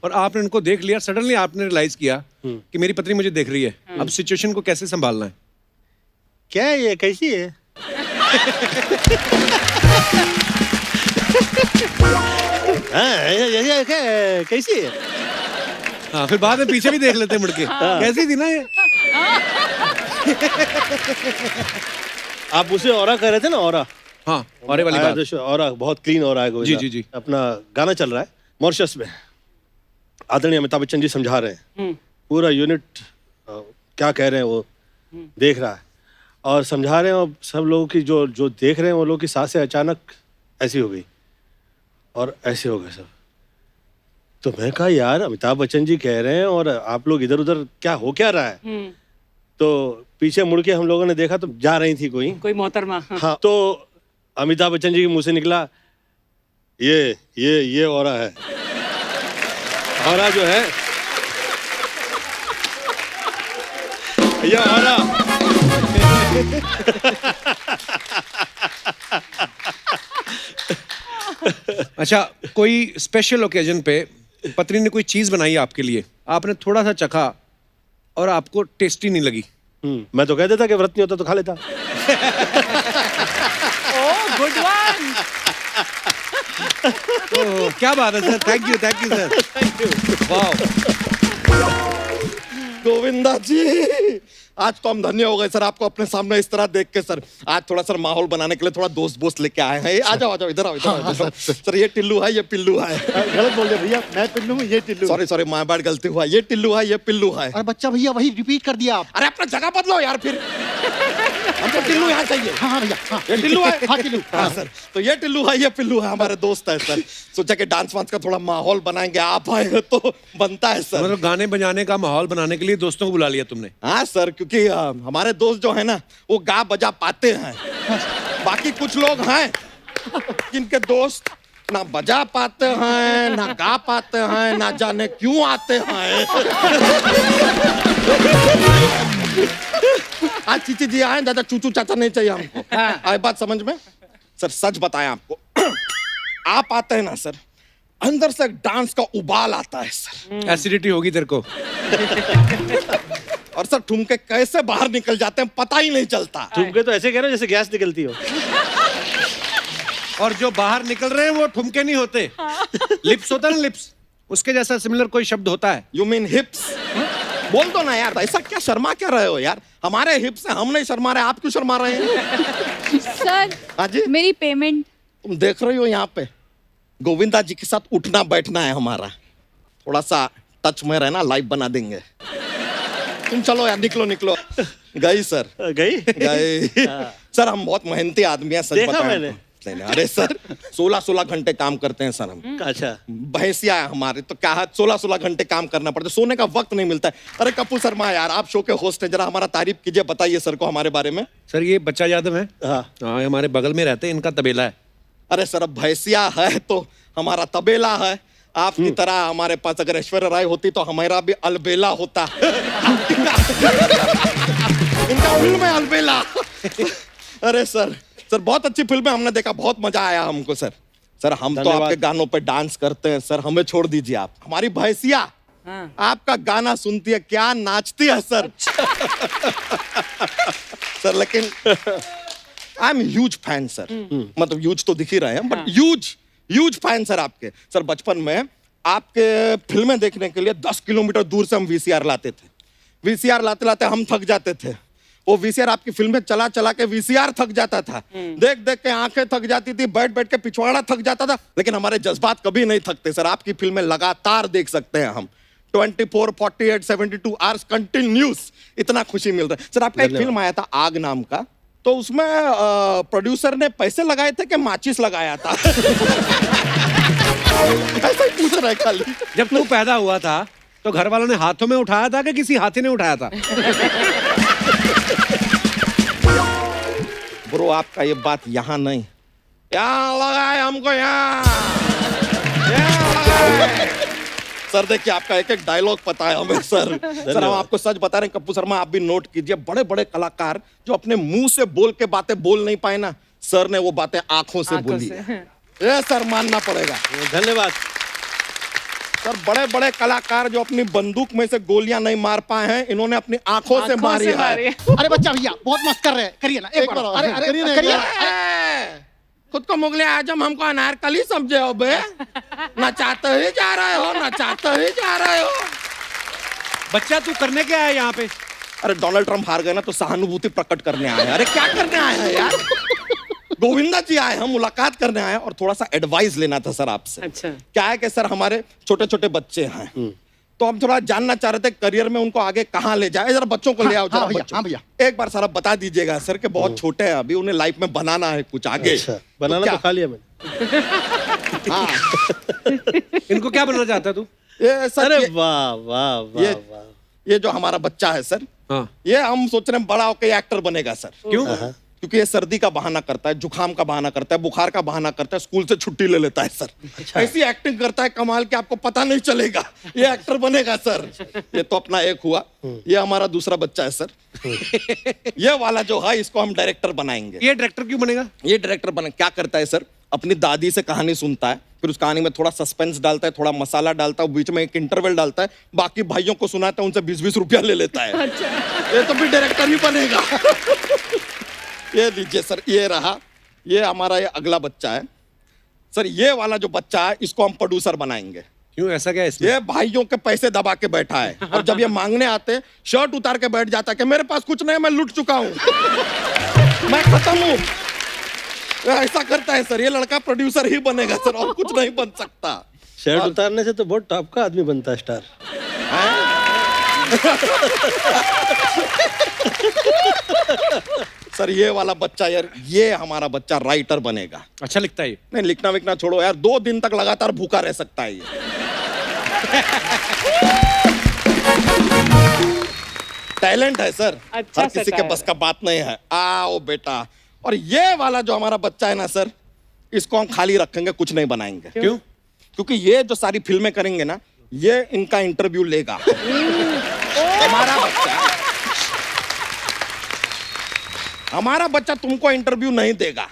और आपने उनको देख लिया, सडनली आपने रियलाइज किया कि मेरी पत्नी मुझे देख रही है। अब सिचुएशन को कैसे संभालना है? क्या है ये, कैसी है? कैसी है? हाँ, फिर बाद में पीछे भी देख लेते हैं मुड़ के। कैसी थी ना ये? आप उसे औरा कह रहे थे ना, औरा। हाँ और वाली आया बात। जो और बहुत क्लीन और आया जी, जी, जी। अपना गाना चल रहा है मॉरिशस में, आदरणीय अमिताभ बच्चन जी समझा रहे हैं, पूरा यूनिट क्या कह रहे हैं वो देख रहा है और समझा रहे हैं, और सब लोगों की जो जो देख रहे हैं वो लोगों की सांसें अचानक ऐसी हो गई और ऐसे हो गए सब। तो मैं कहा यार अमिताभ बच्चन जी कह रहे हैं और आप लोग इधर उधर क्या हो क्या रहा है। तो पीछे मुड़ के हम लोगों ने देखा तो जा रही थी कोई मोहतरमा। हाँ, तो अमिताभ बच्चन जी के मुंह से निकला ये औरा है, औरा जो है ये औरा। अच्छा, कोई स्पेशल ओकेजन पे पत्नी ने कोई चीज बनाई आपके लिए, आपने थोड़ा सा चखा और आपको टेस्टी नहीं लगी? मैं तो कह देता कि व्रत नहीं होता तो खा लेता। Oh good one. ओह, क्या बात है sir, thank you sir, thank you. वाह। गोविंदा जी, आज तो हम धन्य हो गए सर आपको अपने सामने इस तरह देख के सर। आज थोड़ा सर माहौल बनाने के लिए थोड़ा दोस्त लेके आए हैं। आ जाओ इधर आओ सर। ये टिल्लू है, ये पिल्लू है। गलत बोल रहे भैया, मैं पिल्लू हूँ, ये टिल्लू। सॉरी माय बैड, गलती हुआ। ये टिल्लू है, ये पिल्लू है। अरे बच्चा भैया वही रिपीट कर दिया आप। अरे अपना जगह बदलो यार फिर। हमको टिल्लू यहाँ चाहिए। हाँ भैया, हाँ। ये टिल्लू है। हाँ टिल्लू। हाँ सर, तो ये टिल्लू है, ये पिल्लू है, हमारे दोस्त है सर। सोचा कि डांस वांस का थोड़ा माहौल बनाएंगे, आप आए तो बनता है सर। मतलब गाने बजाने का माहौल बनाने के लिए दोस्तों को बुला लिया तुमने? हाँ सर, क्योंकि हमारे दोस्त जो है ना वो गा बजा पाते हैं। बाकी कुछ लोग हैं जिनके दोस्त ना बजा पाते हैं, ना गा पाते हैं, ना जाने क्यों आते हैं। आज चीची जी आए, ज्यादा चूचू चाचा नहीं चाहिए हमको। आए बात समझ में? सर सच बताएं आपको, आप आते हैं ना सर, अंदर से डांस का उबाल आता है सर। एसिडिटी होगी तेरे को। और सर ठुमके कैसे बाहर निकल जाते हैं पता ही नहीं चलता। ठुमके तो ऐसे कह रहे हो जैसे गैस निकलती हो। और जो बाहर निकल रहे हैं वो ठुमके नहीं होते, लिप्स होता है ना, लिप्स, उसके जैसा सिमिलर कोई शब्द होता है। You mean हिप्स? बोल दो ना यार, ऐसा क्या शर्मा क्या रहे हो यार? हमारे हिप्स हैं, हम नहीं शर्मा रहे, आप क्यों शर्मा रहे हैं? सर हाँ जी, मेरी पेमेंट। तुम देख रही हो यहाँ पे गोविंदा जी के साथ उठना बैठना है हमारा। थोड़ा सा टच में रहना, लाइव बना देंगे। तुम चलो यार, निकलो। गई सर, गई। सर हम बहुत मेहनती आदमी हैं, सच देखा बताएं मैंने। तो। अरे सर 16 घंटे काम करते हैं सर हम। अच्छा, भैंसिया है हमारे, तो क्या है 16 घंटे काम करना पड़ता है, सोने का वक्त नहीं मिलता है। अरे कपूर शर्मा यार, आप शो के होस्ट हैं, जरा हमारा तारीफ कीजिए, बताइए सर को हमारे बारे में। सर ये बच्चा यादव है, हाँ। हाँ हमारे बगल में रहते हैं, इनका तबेला है। अरे सर अब भैंसिया है तो हमारा तबेला है। आपकी तरह हमारे पास अगर ऐश्वर्या राय होती तो हमारा भी अलबेला होता। इनका फिल्म है अलबेला। अरे सर बहुत अच्छी फिल्म है, हमने देखा, बहुत मजा आया हमको सर। सर हम तो धन्यवाद। आपके गानों पे डांस करते हैं सर, हमें छोड़ दीजिए आप। हमारी भैंसिया आपका गाना सुनती है, क्या नाचती है सर। सर लेकिन I am huge fan sir. मतलब ह्यूज तो दिख ही रहे हैं, बट ह्यूज फैन सर आपके। सर बचपन में आपके फिल्में देखने के लिए 10 किलोमीटर दूर से हम वीसीआर लाते थे। वीसीआर लाते लाते हम थक जाते थे। वो वीसीआर आपकी फिल्में चला चला के वीसीआर थक जाता था, देख देख के आंखें थक जाती थी, बैठ बैठ के पिछवाड़ा थक जाता था, लेकिन हमारे जज्बात कभी नहीं थकते सर। आपकी फिल्में लगातार देख सकते हैं हम, 24, 48, 72 आवर्स कंटिन्यूस। इतना खुशी मिल रहा है सर। आपका एक फिल्म आया था आग नाम का, तो उसमें प्रोड्यूसर ने पैसे लगाए थे कि माचिस लगाया था? ऐसा ही पूछ रहा है खाली। जब तू पैदा हुआ था तो घर वालों ने हाथों में उठाया था कि किसी हाथी ने उठाया था? ब्रो आपका ये बात यहाँ नहीं, यहाँ लगा है हमको, यहाँ लगा है। सर देखिए आपका एक एक डायलॉग पता है हमें सर। सर हम आपको सच बता रहे हैं कपूर शर्मा, आप भी नोट कीजिए, बड़े बड़े कलाकार जो अपने मुंह से बोल के बातें बोल नहीं पाए ना, सर ने वो बातें आंखों से बोली है। ये सर मानना पड़ेगा। धन्यवाद सर। बड़े बड़े कलाकार जो अपनी बंदूक में से गोलियां नहीं मार पाए हैं, इन्होंने अपनी आंखों से मारी है। अरे बच्चा भैया बहुत मस्त कर रहे हैं, करिए ना एक बार। अरे करिए ना, करिए। खुद को मुगले आजम हमको अनारकली समझे हो बे? नचाते ही जा रहे हो, नचाते ही जा रहे हो। बच्चा तू करने क्या है यहाँ पे? अरे डोनाल्ड ट्रम्प हार गए ना तो सहानुभूति प्रकट करने आए हैं। अरे क्या करने आए हैं यार? गोविंदा जी आए, हम मुलाकात करने आए और थोड़ा सा एडवाइस लेना था सर आपसे। अच्छा। क्या है कि सर हमारे छोटे छोटे बच्चे हैं, तो हम थोड़ा जानना चाह रहे थे करियर में उनको आगे कहाँ ले जाए। जरा बच्चों को ले आओ, जरा हाँ भैया, बच्चों। हाँ भैया। एक बार सर आप बता दीजिएगा सर कि बहुत छोटे हैं अभी, उन्हें लाइफ में बनाना है कुछ आगे। अच्छा, बनाना क्या? तो खा लिया मैंने। इनको क्या बनना चाहता है तू? ये सर अरे वाह वाह वाह ये वाह। ये जो हमारा बच्चा है सर, हाँ। ये हम सोच रहे हैं बड़ा होकर एक्टर बनेगा सर। क्यों? क्योंकि ये सर्दी का बहाना करता है, जुकाम का बहाना करता है, बुखार का बहाना करता है, स्कूल से छुट्टी ले लेता है सर। ऐसी एक्टिंग करता है कमाल के, आपको पता नहीं चलेगा। ये एक्टर बनेगा सर। ये तो अपना एक हुआ। ये हमारा दूसरा बच्चा है सर। ये वाला जो है इसको हम डायरेक्टर बनाएंगे। ये डायरेक्टर क्यों बनेगा? ये डायरेक्टर बने क्या करता है सर, अपनी दादी से कहानी सुनता है, फिर उस कहानी में थोड़ा सस्पेंस डालता है, थोड़ा मसाला डालता है, बीच में एक इंटरवल डालता है, बाकी भाइयों को सुनाता है, उनसे 20-20 रुपया ले लेता है। ये तो फिर डायरेक्टर ही बनेगा। ये लीजिए सर, ये रहा, ये हमारा ये अगला बच्चा है सर। ये वाला जो बच्चा है इसको हम प्रोड्यूसर बनाएंगे। क्यों, ऐसा क्या है इसमें? ये भाइयों के पैसे दबा के बैठा है और जब ये मांगने आते शर्ट उतार के बैठ जाता है कि मेरे पास कुछ नहीं, मैं लूट चुका हूं, मैं खत्म हूं। ऐसा करता है सर। ये लड़का प्रोड्यूसर ही बनेगा सर, और कुछ नहीं बन सकता। शर्ट उतारने से तो बहुत टॉप का आदमी बनता है स्टार। सर ये वाला बच्चा यार, ये हमारा बच्चा राइटर बनेगा। अच्छा लिखता है ये? नहीं, लिखना विखना छोड़ो यार, 2 दिन तक लगातार भूखा रह सकता है ये। टैलेंट है सर, अच्छा हर किसी के सटायर बस का बात नहीं है। आओ बेटा। और ये वाला जो हमारा बच्चा है ना सर, इसको हम खाली रखेंगे, कुछ नहीं बनाएंगे। क्यों? क्योंकि ये जो सारी फिल्में करेंगे ना, ये इनका इंटरव्यू लेगा। हमारा बच्चा तुमको इंटरव्यू नहीं देगा,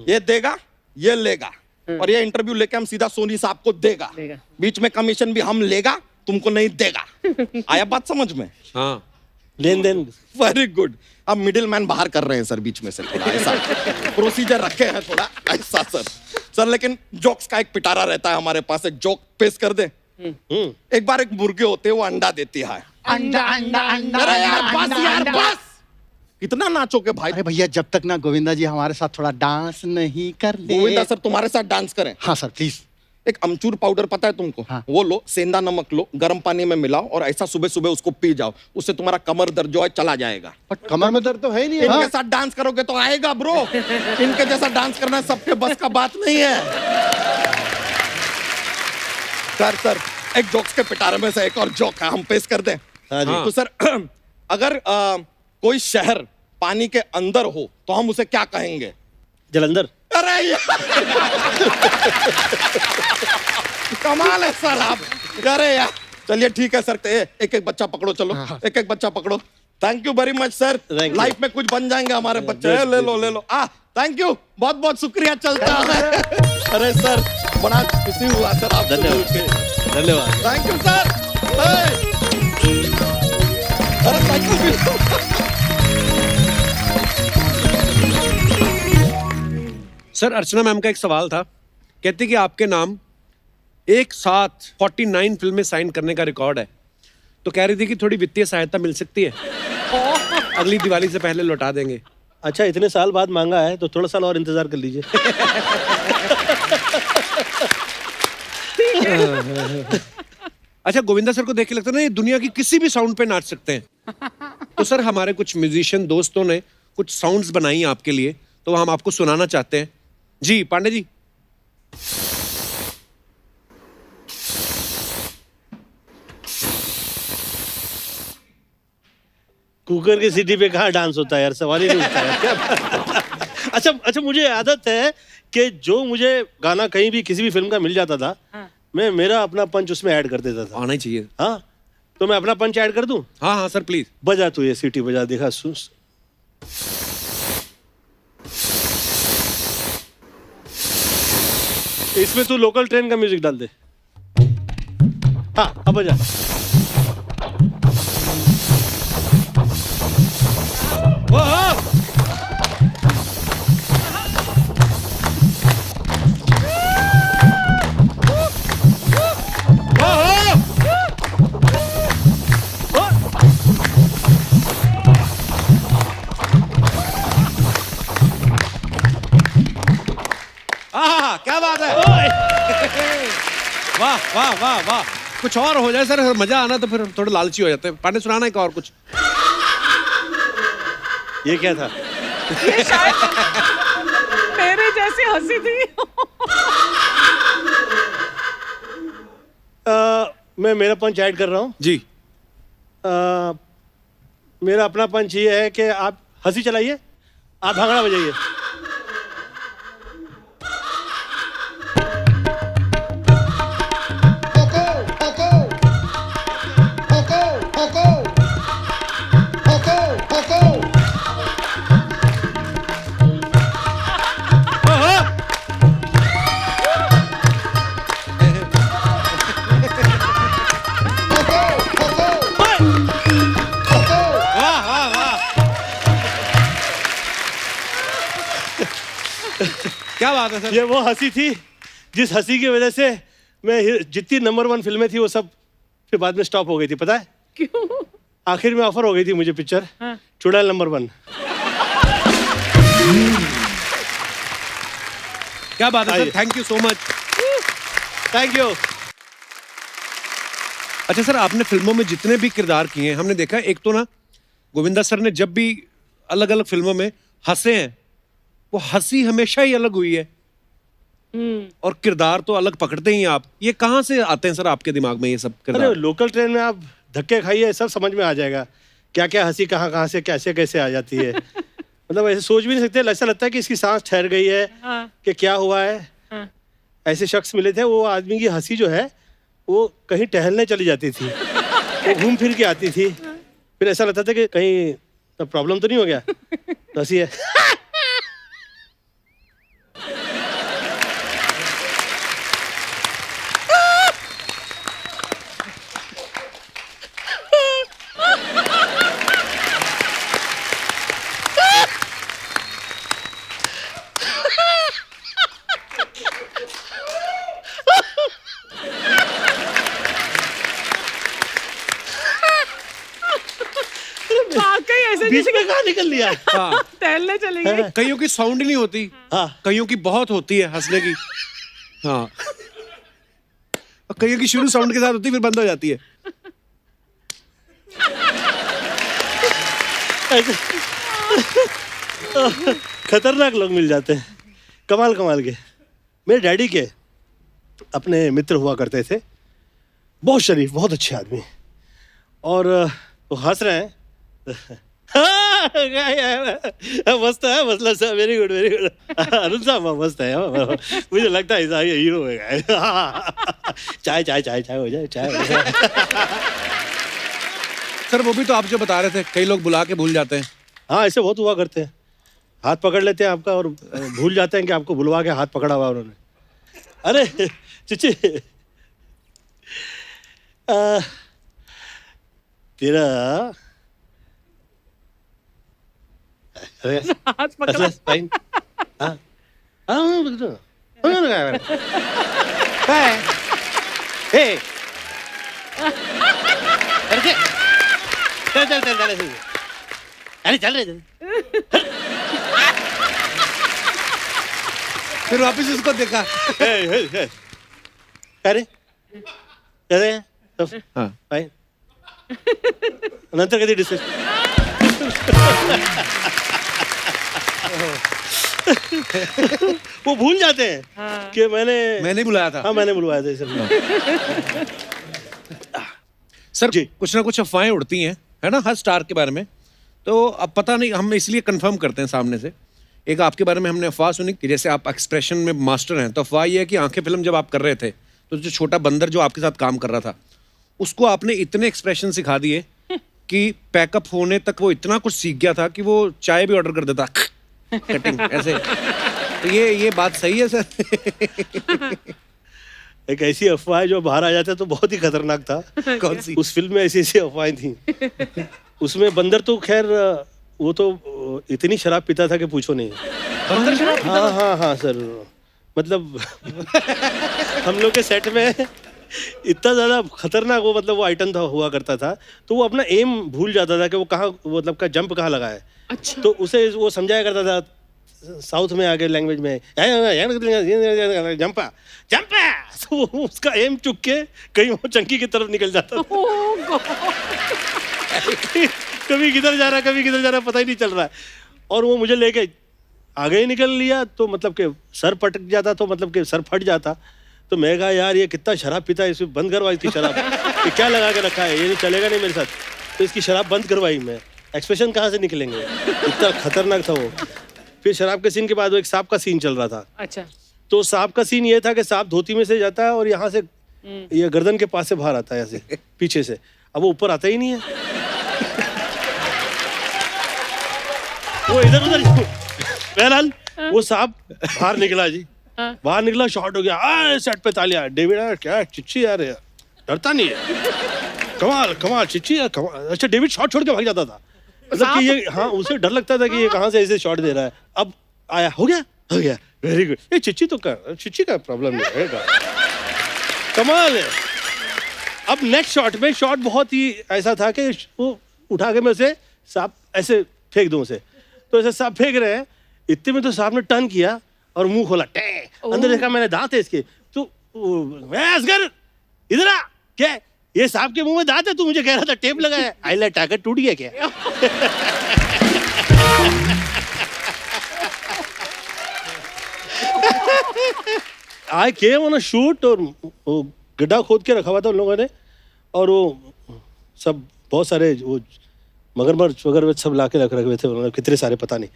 ये देगा, ये लेगा, और ये इंटरव्यू लेके हम सीधा सोनी साहब को देगा। बीच में कमीशन भी हम लेगा, तुमको नहीं देगा। आया बात समझ में? हाँ। लेन देन। Very good. अब मिडिल मैन बाहर कर रहे हैं सर बीच में से, थोड़ा ऐसा प्रोसीजर रखे हैं, थोड़ा ऐसा सर। सर लेकिन जोक्स का एक पिटारा रहता है हमारे पास, एक जोक पेश कर दे। एक बार एक मुर्गे होते हैं, वो अंडा देती है। अंडा अंडा अंडा। अरे यार अंडा, बस यार अंडा। बस, कितना नाचोगे भाई? अरे भैया, जब तक ना गोविंदा जी हमारे साथ थोड़ा डांस नहीं कर ले। गोविंदा सर तुम्हारे साथ डांस करें? हाँ सर प्लीज। एक अमचूर पाउडर पता है तुमको? हाँ। वो लो, सेंधा नमक लो, गर्म पानी में मिलाओ और ऐसा सुबह सुबह उसको पी जाओ, उससे तुम्हारा कमर दर्द जो है चला जाएगा। बट कमर में दर्द तो है ही नहीं। इनके साथ डांस करोगे तो आएगा ब्रो। इनके जैसा डांस करना सबके बस का बात नहीं है। सर एक जोक्स के पिटारे में से एक और जोक है, हम पेश कर दें? हाँ जी। तो सर अगर कोई शहर पानी के अंदर हो तो हम उसे क्या कहेंगे? जलंधर। अरे यार कमाल है सर आप। अरे यार चलिए ठीक है सर, एक एक बच्चा पकड़ो, चलो एक एक बच्चा पकड़ो। Thank you very much sir, Thank you. Life में कुछ बन जाएंगे हमारे बच्चे। ले लो थैंक यू, बहुत बहुत शुक्रिया, चलता है। अरे सर बड़ा खुशी हुआ सर आपसे मिल के। धन्यवाद। Thank you sir. अरे thank you. Sir Archana ma'am का एक सवाल था, कहती कि आपके नाम एक साथ 49 फिल्में साइन करने का रिकॉर्ड है, तो कह रही थी कि थोड़ी वित्तीय सहायता मिल सकती है, अगली दिवाली से पहले लौटा देंगे। अच्छा, इतने साल बाद मांगा है तो थोड़ा साल और इंतजार कर लीजिए। अच्छा, गोविंदा सर को देख के लगता है ना ये दुनिया की किसी भी साउंड पे नाच सकते हैं। तो सर हमारे कुछ म्यूजिशियन दोस्तों ने कुछ साउंड्स बनाई हैं आपके लिए, तो हम आपको सुनाना चाहते हैं। जी पांडे जी। कुकर की सीटी पे कहाँ डांस होता है यार, सवाल ही नहीं उठता है क्या? अच्छा, मुझे आदत है कि जो मुझे गाना कहीं भी किसी भी फिल्म का मिल जाता था, मैं मेरा अपना पंच उसमें ऐड कर देता था। आना ही चाहिए। हाँ, तो मैं अपना पंच ऐड कर दूं? हाँ हाँ सर प्लीज। बजा तू ये सीटी बजा, देखा सुन। इसमें तू लोकल ट्रेन का म्यूजिक डाल दे। हाँ अब बजा। वाह वाह वाह वाह, कुछ और हो जाए सर, मजा आना तो फिर थोड़े लालची हो जाते हैं। पांडे सुनाना एक और कुछ। ये क्या था? ये शायद मेरे जैसी हंसी थी। मैं मेरा पंच ऐड कर रहा हूँ। जी मेरा अपना पंच ये है कि आप हंसी चलाइए, आप भांगड़ा बजाइए। वाह वाह वाह, क्या बात है सर। ये वो हंसी थी जिस हंसी की वजह से मैं जितनी नंबर 1 फिल्में थी वो सब फिर बाद में स्टॉप हो गई थी, पता है? क्यों? आखिर में ऑफर हो गई थी मुझे पिक्चर चुड़ैल नंबर 1। क्या बात है सर, आइए। Thank you so much. Thank you. अच्छा सर, आपने फिल्मों में जितने भी किरदार किए हैं, हमने देखा एक तो ना गोविंदा सर ने जब भी अलग अलग फिल्मों में हंसे हैं, वो हंसी हमेशा ही अलग हुई है और किरदार तो अलग पकड़ते ही हैं आप। ये कहाँ से आते हैं सर आपके दिमाग में ये सब अरे किरदार? लोकल ट्रेन में आप धक्के खाइए, सब समझ में आ जाएगा क्या क्या हंसी कहाँ कहाँ से कैसे कैसे आ जाती है। मतलब ऐसे सोच भी नहीं सकते, ऐसा लगता है कि इसकी सांस ठहर गई है कि क्या हुआ है। ऐसे शख्स मिले थे, वो आदमी की हंसी जो है वो कहीं टहलने चली जाती थी, वो घूम फिर के आती थी, फिर ऐसा लगता था कि कहीं प्रॉब्लम तो नहीं हो गया, तो हंसी है। वाकई ऐसे बीच में कहाँ निकल लिया? हाँ, टहलने चले गए। कईयों की साउंड ही नहीं होती, हाँ। कईयों की बहुत होती है हंसने की। हाँ, और कईयों की शुरू साउंड के साथ होती है, फिर बंद हो जाती है। खतरनाक लोग मिल जाते हैं, कमाल कमाल के। मेरे डैडी के अपने मित्र हुआ करते थे, बहुत शरीफ, बहुत अच्छे आदमी, और वो हंस रहे हैं। मस्त है, मतलब sir, very good very good. Arun साहब मस्त है, मुझे लगता है ऐसा हीरो है। चाय चाय चाय चाय हो जाए, चाय हो जाए। सर वो भी तो आप जो बता रहे थे, कई लोग बुला के भूल जाते हैं। हाँ, ऐसे बहुत हुआ करते हैं, हाथ पकड़ लेते हैं आपका और भूल जाते हैं कि आपको बुलवा के हाथ पकड़ा हुआ उन्होंने। अरे चिची, तेरा अरे हाथ पकड़ा। फाइन। हाँ हाँ, चल चल चल चल, अरे चल रहे। फिर वापस उसको देखा। अरे अरे हाँ, फाइन, नंतर कधी डिस्कस। वो भूल जाते हैं कि मैंने बुलाया था। हाँ, मैंने बुलवाया था इसे। सर जी। कुछ ना कुछ अफवाहें उड़ती हैं, है ना, हर स्टार के बारे में। तो अब पता नहीं, हम इसलिए कंफर्म करते हैं सामने से। एक आपके बारे में हमने अफवाह सुनी कि जैसे आप एक्सप्रेशन में मास्टर हैं, तो अफवाह ये है कि आंखें फिल्म जब आप कर रहे थे, तो जो छोटा बंदर जो आपके साथ काम कर रहा था, उसको आपने इतने एक्सप्रेशन सिखा दिए कि पैकअप होने तक वो इतना कुछ सीख गया था कि वो चाय भी ऑर्डर कर देता, कटिंग ऐसे। तो ये बात सही है सर? एक ऐसी अफवाह जो बाहर आ जाता है तो बहुत ही खतरनाक था। कौन सी? उस फिल्म में ऐसी ऐसी अफवाहें थी। उसमें बंदर तो खैर वो तो इतनी शराब पीता था कि पूछो नहीं। बंदर शराब पीता हाँ हाँ हाँ सर, मतलब हम लोग के सेट में इतना ज्यादा खतरनाक वो, मतलब वो आइटम था, हुआ करता था, तो वो अपना एम भूल जाता था कि वो कहाँ, मतलब का जंप कहाँ लगा है। अच्छा। तो उसे वो समझाया करता था, साउथ में आ गए लैंग्वेज में, जंपा जंपा, तो उसका एम चुक के कहीं वो चंकी की तरफ निकल जाता था। कभी किधर जा रहा पता ही नहीं चल रहा है। और वो मुझे लेके आगे ही निकल लिया, तो मतलब कि सर पटक जाता, तो मतलब कि सर फट जाता। तो मैं कहा यार ये कितना शराब पीता है, इसमें बंद करवाई थी शराब, ये क्या लगा के रखा है, ये चलेगा नहीं मेरे साथ। तो इसकी शराब बंद करवाई मैं, एक्सप्रेशन कहाँ से निकलेंगे, इतना खतरनाक था वो। फिर शराब के सीन के बाद वो एक सांप का सीन चल रहा था। अच्छा। तो सांप का सीन ये था कि सांप धोती में से जाता है और यहाँ से ये गर्दन के पास से बाहर आता है, ऐसे पीछे से। अब वो ऊपर आता ही नहीं है, वो इधर उधर। बहरहाल वो सांप बाहर निकला जी, बाहर निकला, शॉट हो गया, सेट पे तालियां। डेविड यार क्या चिच्ची यार, डरता नहीं है, कमाल कमाल चिच्ची यार कमाल। अच्छा डेविड शॉट छोड़ के भाग जाता था, मतलब कि ये, हाँ उसे डर लगता था कि ये कहाँ से ऐसे शॉट दे रहा है। अब आया, हो गया वेरी गुड। ये चिच्ची का प्रॉब्लम नहीं है, कमाल है। अब नेक्स्ट शॉट में शॉट बहुत ही ऐसा था कि वो उठा के मैं उसे सांप ऐसे फेंक दूं उसे, तो ऐसे सांप फेंक रहे हैं, इतने में तो सांप ने टर्न किया और मुंह खोला, अंदर देखा मैंने दांत है इसके। तो असगर इधर आ, क्या ये सांप के मुंह में दांत है, तू मुझे कह रहा था टेप लगाया, आईलाइट टाकर टूट गया क्या? आई केम ऑन अ शूट, और वो गड्ढा खोद के रखा हुआ था उन लोगों ने, और वो सब बहुत सारे वो मगरमच्छ वगैरह सब ला के रख रखे हुए थे उन्होंने, कितने सारे पता नहीं।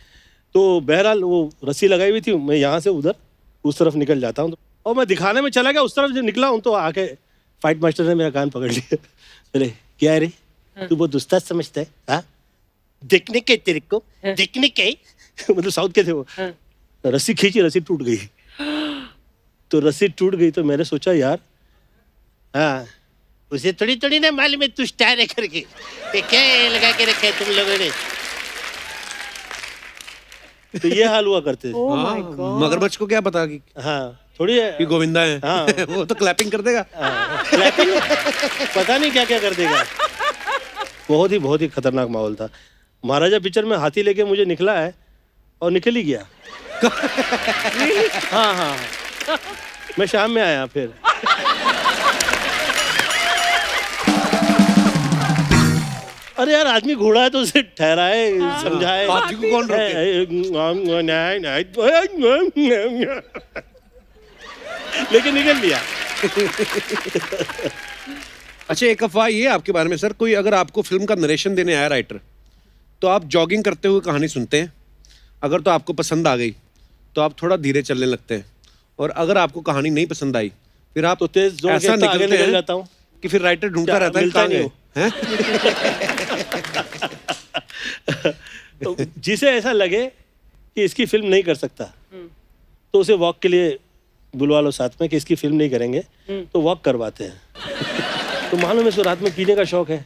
तो बहरहाल वो रस्सी लगाई हुई थी, मैं यहाँ से उधर उस तरफ निकल जाता हूँ, और मैं दिखाने में चला गया, उस तरफ जो निकला हूँ तो आके फाइट मास्टर ने मेरा कान पकड़ लिया। बोले क्या है रे, तू बहुत उस्ताद समझता है, हाँ देखने के तेरे को, देखने के मतलब साउथ के थे वो। रस्सी खींची, रस्सी टूट गई। तो रस्सी टूट गई तो मैंने सोचा यार, हाँ उसे थोड़ी ना मालूम है तू स्टार है करके, ये क्या लगा के रखा है तुम लोगों ने। तो ये हाल हुआ करते थे। मगरमच्छ को क्या पता कि हाँ थोड़ी है कि गोविंदा है। हाँ। वो तो क्लैपिंग कर देगा। क्लैपिंग पता नहीं क्या क्या कर देगा। बहुत ही खतरनाक माहौल था। महाराजा पिक्चर में हाथी लेके मुझे निकला है और निकल ही गया। हाँ मैं शाम में आया फिर। अरे यार आदमी घोड़ा है तो उसे ठहराए, समझाए। हाथी को कौन रोके? लेकिन निकल लिया। अच्छा एक अफवाह ये आपके बारे में सर, कोई अगर आपको फिल्म का नरेशन देने आया राइटर, तो आप जॉगिंग करते हुए कहानी सुनते हैं, अगर तो आपको पसंद आ गई तो आप थोड़ा धीरे चलने लगते हैं, और अगर आपको कहानी नहीं पसंद आई फिर आप तो तेज जोर ऐसा के आगे निकलते निकल हैं जाता हूँ कि फिर राइटर ढूंढता रहता है मिलता कहाँ नहीं गए हैं? तो जिसे ऐसा लगे कि इसकी फिल्म नहीं कर सकता तो उसे वॉक के लिए बुलवा लो साथ में कि इसकी फिल्म नहीं करेंगे, तो वॉक करवाते हैं। तो मालूम है इसको रात में पीने का शौक है,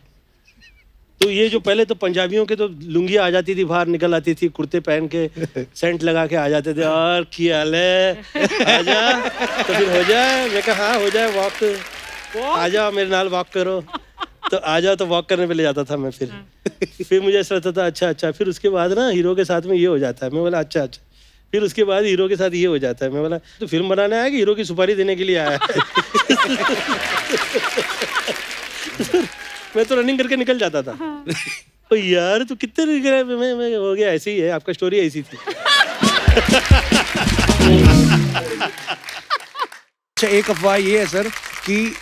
तो ये जो पहले तो पंजाबियों के तो लुंगी आ जाती थी, बाहर निकल आती थी, कुर्ते पहन के सेंट लगा के आ जाते थे, और क्या हाल है, आजा तो फिर हो जाए। मैं कहा हाँ हो जाए वॉक, आ जाओ मेरे नाल वॉक करो, तो आ जाओ, तो वॉक करने पे ले जाता था मैं। फिर मुझे ऐसा लगता था अच्छा। फिर उसके बाद ना हीरो के साथ में ये हो जाता है, मैं बोला अच्छा। फिर उसके बाद हीरो के साथ ये हो जाता है, मैं बोला तो फिल्म बनाने आया कि हीरो की सुपारी देने के लिए आया है। मैं तो रनिंग करके निकल जाता था। तो यार तू कितने निकले, मैं हो गया ऐसे ही है, आपका स्टोरी ऐसी थी। अच्छा एक अफवाह ये है सर कि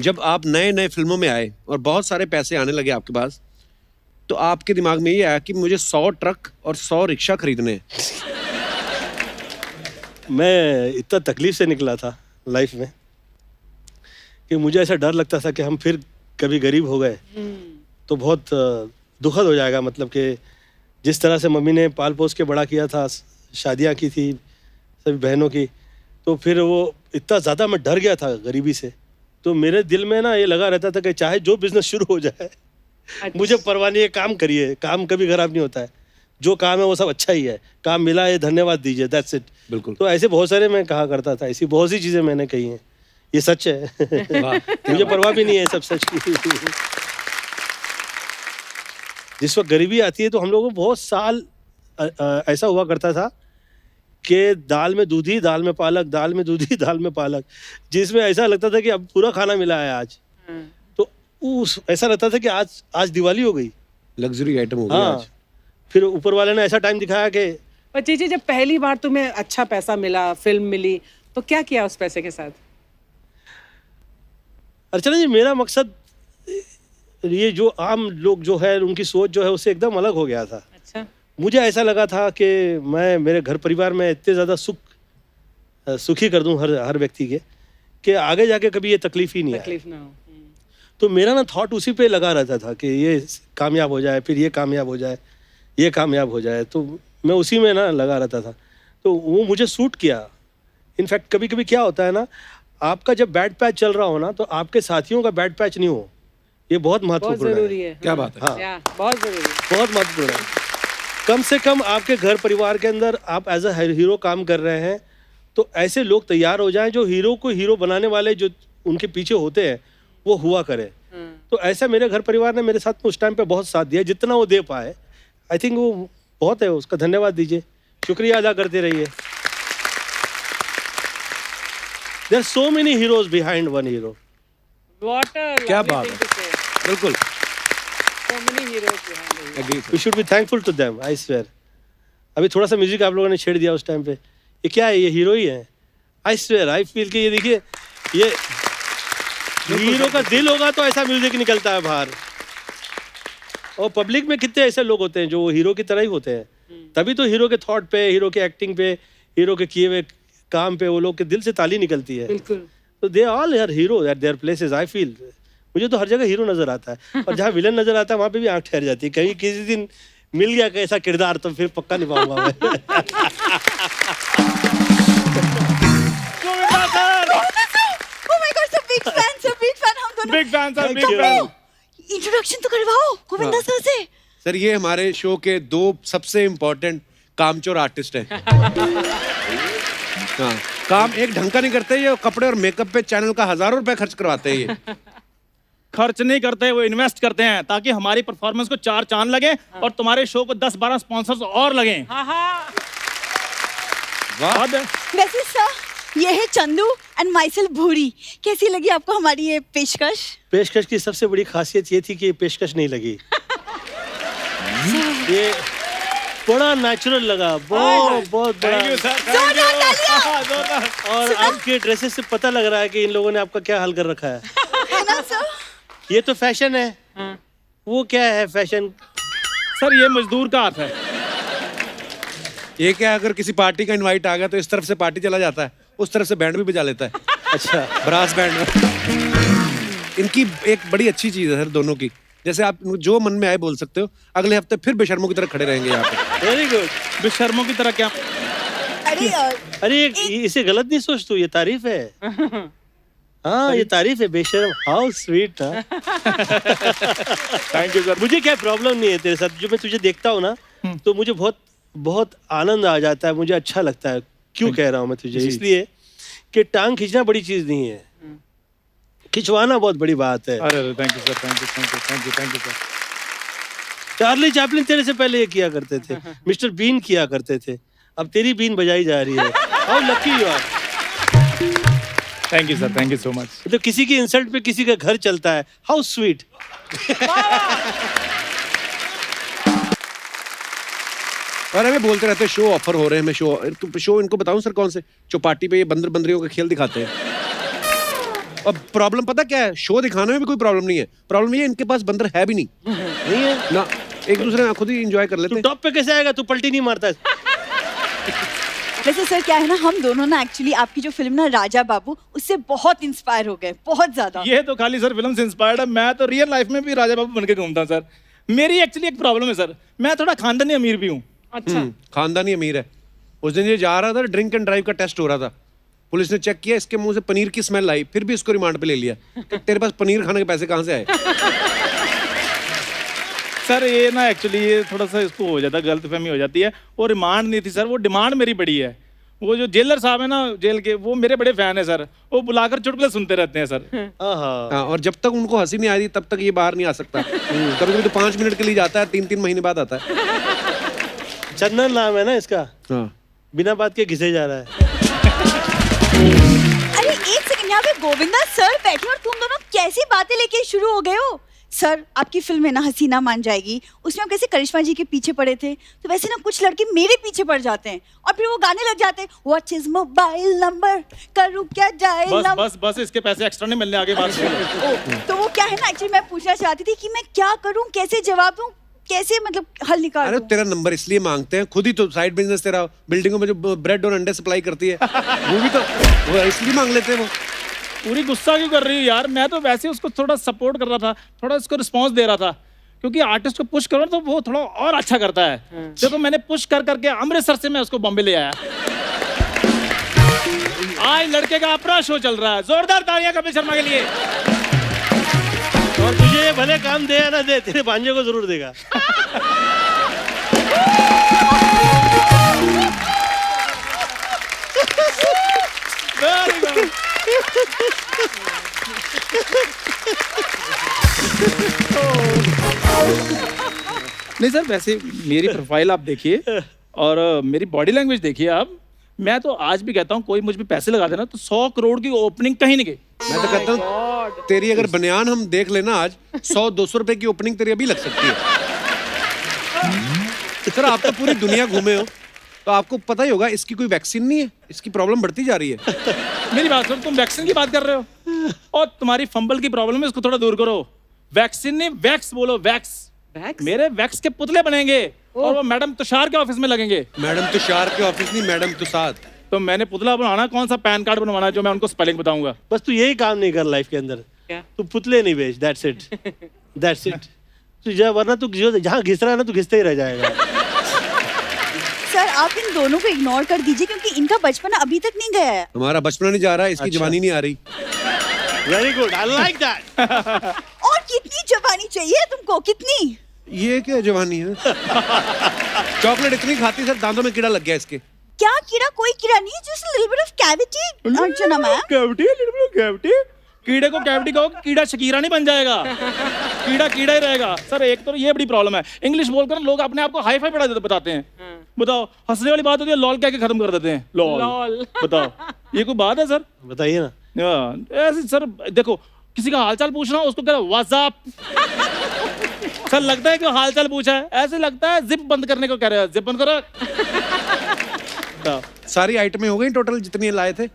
जब आप नए फिल्मों में आए और बहुत सारे पैसे आने लगे आपके पास, तो आपके दिमाग में ये आया कि मुझे 100 ट्रक और 100 रिक्शा खरीदने हैं। मैं इतना तकलीफ से निकला था लाइफ में कि मुझे ऐसा डर लगता था कि हम फिर कभी गरीब हो गए तो बहुत दुखद हो जाएगा। मतलब कि जिस तरह से मम्मी ने पाल पोस के बड़ा किया था, शादियां की थी सभी बहनों की, तो फिर वो इतना ज़्यादा मैं डर गया था गरीबी से। तो मेरे दिल में ना ये लगा रहता था कि चाहे जो बिजनेस शुरू हो जाए, मुझे परवाह नहीं है, काम करिए, काम कभी खराब नहीं होता है, जो काम है वो सब अच्छा ही है, काम मिला है धन्यवाद दीजिए, दैट्स इट। बिल्कुल। तो ऐसे बहुत सारे मैं कहा करता था, ऐसी बहुत सी चीज़ें मैंने कही हैं, ये सच है। मुझे परवाह भी नहीं है सब सच की। जिस वक्त गरीबी आती है तो हम लोगों को बहुत साल ऐसा हुआ करता था कि दाल में दूधी, दाल में पालक, दाल में दूधी, दाल में पालक, जिसमें ऐसा लगता था कि अब पूरा खाना मिला है आज। तो उस ऐसा लगता था कि आज दिवाली हो गई, लग्जरी आइटम हो गया हाँ। आज। फिर ऊपर वाले ने ऐसा टाइम दिखाया कि पर चीची, जब पहली बार तुम्हें अच्छा पैसा मिला, फिल्म मिली, तो क्या किया उस पैसे के साथ? अर्चना जी, मेरा मकसद ये जो आम लोग जो है उनकी सोच जो है उससे एकदम अलग हो गया था। अच्छा। मुझे ऐसा लगा था कि मैं मेरे घर परिवार में इतने ज़्यादा सुखी कर दूं हर व्यक्ति के, कि आगे जाके कभी ये तकलीफ ही नहीं आए। तकलीफ ना हो। तो मेरा ना थॉट उसी पे लगा रहता था कि ये कामयाब हो जाए, फिर ये कामयाब हो जाए, ये कामयाब हो जाए, तो मैं उसी में ना लगा रहता था। तो वो मुझे सूट किया। इनफैक्ट कभी कभी क्या होता है ना, आपका जब बैड पैच चल रहा हो ना, तो आपके साथियों का बैड पैच नहीं हो, ये बहुत बहुत महत्वपूर्ण जरूरी है। है। क्या बात है। हाँ, या, बहुत जरूरी है। बहुत महत्वपूर्ण है। कम से कम आपके घर परिवार के अंदर आप एज अ हीरो काम कर रहे हैं, तो ऐसे लोग तैयार हो जाएं जो हीरो को हीरो बनाने वाले जो उनके पीछे होते हैं वो हुआ करें। तो ऐसा मेरे घर परिवार ने मेरे साथ में उस टाइम पे बहुत साथ दिया, जितना वो दे पाए। आई थिंक वो बहुत है, उसका धन्यवाद दीजिए, शुक्रिया अदा करते रहिए। There are so many heroes behind one hero. वाटर, क्या बात है। बिल्कुल So many heroes behind the hero. agree, we should be thankful to them, I swear. अभी थोड़ा सा म्यूजिक आप लोगों ने छेड़ दिया उस टाइम पे, ये क्या है, ये हीरो ही है। आई स्वेयर, आई फील कि ये देखिए, ये हीरो का दिल होगा तो ऐसा म्यूजिक निकलता है बाहर। और पब्लिक में कितने ऐसे लोग होते हैं जो हीरो की तरह ही होते हैं, तभी तो हीरो के थॉट पे, हीरो के एक्टिंग पे, हीरो के किए हुए काम पे वो लोग के दिल से ताली निकलती है। बिल्कुल। तो they all are hero at their places. I feel मुझे तो हर जगह हीरो नजर आता है, और जहाँ विलन नजर आता है वहाँ पे भी आंख ठहर जाती है। कहीं किसी दिन मिल गया कैसा किरदार तो फिर पक्का निभाऊंगा मैं। Oh my God, सब big fan हम दोनों। Big fan sir, big Thank you. Fan. Introduction तो करवाओ गोविंदा सर से। सर ये हमारे शो के 2 सबसे इम्पोर्टेंट कामचोर आर्टिस्ट हैं। हाँ, काम एक ढंग का नहीं करते ये, कपड़े और मेकअप पे चैनल का हजारों रुपए खर्च करवाते हैं ये। खर्च नहीं करते, वो इन्वेस्ट करते हैं ताकि हमारी परफॉर्मेंस को 4 चांद लगे और तुम्हारे शो को 10-12 स्पॉन्सर्स और लगे। हाँ हाँ। वाह। वैसे सर ये है चंदू एंड माइसेल्फ भूरी। कैसी लगी आपको हमारी ये पेशकश? पेशकश की सबसे बड़ी खासियत ये थी कि पेशकश नहीं लगी। ये बड़ा नेचुरल लगा, बहुत बहुत बड़ा। थैंक यू सर, जोरदार तालियां। जोरदार। और आपके ड्रेसेस से पता लग रहा है कि इन लोगों ने आपका क्या हाल कर रखा है। है ना सर? ये तो फैशन है, वो क्या है फैशन? सर ये मजदूर का हाथ है। ये क्या, अगर किसी पार्टी का इनवाइट आ गया तो इस तरफ से पार्टी चला जाता है, उस तरफ से बैंड भी बजा लेता है। अच्छा, ब्रास बैंड। इनकी एक बड़ी अच्छी चीज है सर दोनों की, जैसे आप जो मन में आए बोल सकते हो, अगले हफ्ते फिर बेशर्मों की तरह खड़े रहेंगे यहाँ पे। Very good. बेशर्मों की तरह क्या? अरे अरे इसे गलत नहीं सोच तू, ये तारीफ है। हाँ ये तारीफ है, बेशर्म। How sweet. Thank you sir. मुझे क्या प्रॉब्लम नहीं है तेरे साथ, जो मैं तुझे देखता हूँ ना तो मुझे बहुत बहुत आनंद आ जाता है, मुझे अच्छा लगता है। क्यों कह रहा हूँ मैं तुझे? इसलिए कि टांग खींचना बड़ी चीज नहीं है, खिंचवाना बहुत बड़ी बात है। अरे thank you sir, thank you thank you thank you thank you sir. Charlie Chaplin तेरे से पहले ये किया करते थे, मिस्टर बीन किया करते थे, अब तेरी बीन बजाई जा रही है। How lucky you are. Thank you sir, thank you so much. तो किसी की इंसल्ट पे किसी का घर चलता है, हाउ स्वीट। और हमें बोलते रहते हैं शो ऑफर हो रहे हैं, मैं शो इनको बताऊं सर कौन से, चौपाटी पे ये बंदर बंदरियों का खेल दिखाते हैं। और प्रॉब्लम पता क्या है, शो दिखाने में भी कोई प्रॉब्लम नहीं है, प्रॉब्लम ये है इनके पास बंदर है भी नहीं है ना, एक दूसरे में खुद ही एंजॉय कर लेते तू हैं। टॉप पे कैसे आएगा, तू पलटी नहीं मारता है। वैसे सर क्या है ना, हम दोनों ना एक्चुअली आपकी जो फिल्म ना राजा बाबू, उससे बहुत इंस्पायर हो गए, बहुत ज्यादा। ये तो खाली सर फिल्म से इंस्पायर्ड है, मैं तो रियल लाइफ में भी राजा बाबू बन के घूमता हूँ सर। मेरी एक्चुअली एक प्रॉब्लम है सर, मैं थोड़ा खानदानी अमीर भी हूँ। अच्छा। खानदानी अमीर है। उस दिन ये जा रहा था, ड्रिंक एंड ड्राइव का टेस्ट हो रहा था, पुलिस ने चेक किया, इसके मुंह से पनीर की स्मेल आई, फिर भी इसको रिमांड पे ले लिया कि तेरे पास पनीर खाने के पैसे कहाँ से आए। सर ये ना एक्चुअली ये थोड़ा सा इसको हो जाता है, गलतफहमी हो जाती है। वो रिमांड नहीं थी सर, वो डिमांड मेरी बड़ी है। वो जो जेलर साहब है ना जेल के, वो मेरे बड़े फैन है सर, वो बुलाकर चुटकुले सुनते रहते हैं सर। हाँ, और जब तक उनको हंसी नहीं आ रही तब तक ये बाहर नहीं आ सकता। कभी कभी तो 5 मिनट के लिए जाता है, 3-3 महीने बाद आता है। चंदन नाम है ना इसका। हाँ, बिना बात के घिसे जा रहा है। अरे एक सेकंड, यहाँ पे गोविंदा सर बैठे और तुम दोनों कैसी बातें लेके शुरू हो गए हो? सर आपकी फिल्म है ना हसीना मान जाएगी, उसमें हम कैसे करिश्मा जी के पीछे पड़े थे, तो वैसे ना कुछ लड़के मेरे पीछे पड़ जाते हैं और फिर वो गाने लग जाते हैं, व्हाट इज मोबाइल नंबर, करूँ क्या डायल बस नंबर। बस बस इसके पैसे एक्स्ट्रा नहीं मिलने, आगे बात सुनो। तो वो क्या है ना, एक्चुअली मैं पूछना चाहती थी कि मैं क्या करूँ, कैसे जवाब दूँ, कैसे मतलब हल निकाल अरे दूँ? तेरा नंबर इसलिए मांगते हैं, खुद ही तो साइड बिजनेस तेरा बिल्डिंगों में जो ब्रेड और अंडे सप्लाई करती है, वो भी तो वो इसलिए मांग लेते हैं वो। पूरी गुस्सा क्यों कर रही हो यार? मैं तो वैसे उसको थोड़ा सपोर्ट कर रहा था, थोड़ा उसको रिस्पांस दे रहा था, क्योंकि आर्टिस्ट को पुश करो तो वो थोड़ा और अच्छा करता है। देखो मैंने पुश कर करके अमृतसर से मैं उसको बॉम्बे ले आया। आज लड़के का अपना शो चल रहा है, जोरदार तालियां कपिल शर्मा के लिए। और तुझे भले काम दे या ना दे, तेरे भांजे को जरूर देगा। Very good. नहीं सर, वैसे मेरी प्रोफाइल आप देखिए और मेरी बॉडी लैंग्वेज देखिए आप। मैं तो आज भी कहता हूँ कोई मुझ पे पैसे लगा देना तो 100 करोड़ की ओपनिंग कहीं नहीं गई। मैं तो कहता हूँ तेरी अगर बनियान हम देख लेना आज 100-200 रुपए की ओपनिंग तेरी अभी लग सकती है। सर आप तो पूरी दुनिया घूमे हो तो आपको पता ही होगा इसकी कोई वैक्सीन नहीं है, इसकी प्रॉब्लम बढ़ती जा रही है। मेरी बात सुनो, तुम वैक्सीन की बात कर रहे हो और तुम्हारी फंबल की प्रॉब्लम है, उसको थोड़ा दूर करो। वैक्सीन नहीं वैक्स बोलो, वैक्स। मेरे वैक्स के पुतले बनेंगे और वो मैडम तुषार के ऑफिस में लगेंगे। मैडम तुषार के ऑफिस नहीं, मैडम तुषार। तो मैंने पुतला बनाना, कौन सा पैन कार्ड बनवाना है जो मैं उनको स्पेलिंग बताऊंगा। बस तू यही काम नहीं कर लाइफ के अंदर, क्या? तू पुतले नहीं बेच, दैट्स इट, दैट्स इट। तू वरना तू जहाँ घिस रहा है ना, तू घिसते ही रह जाएगा। सर आप इन दोनों को इग्नोर कर दीजिए क्योंकि इनका बचपन अभी तक नहीं गया है। हमारा बचपन नहीं जा रहा है, इसकी अच्छा। जवानी नहीं आ रही। Very good, I like that. और कितनी जवानी चाहिए तुमको, कितनी? ये क्या जवानी है? चॉकलेट इतनी खाती सर, दांतों में कीड़ा लग गया इसके। क्या कीड़ा? कोई कीड़ा नहीं, just little bit of cavity. Archana ma'am, cavity, cavity. कीड़े को कैविटी कहो, कीड़ा शकीरा नहीं बन जाएगा। कीड़ा कीड़ा ही रहेगा। सर एक तो ये बड़ी प्रॉब्लम है, इंग्लिश बोलकर लोग अपने आप को हाई फाई पढ़ा देते बताते हैं। बताओ, हंसने वाली बात होती है, लॉल कह के खत्म कर देते हैं। लॉल बताओ, ये कोई बात है सर? बताइए ना। ऐसे सर देखो, किसी का हालचाल पूछना हो उसको कह रहे व्हाट्सएप। सर लगता है कि हालचाल पूछा है, ऐसे लगता है जिप बंद करने को कह रहे हैं, जिप बंद करो। बताओ। सारी आइटमें हो गई टोटल जितनी लाए थे?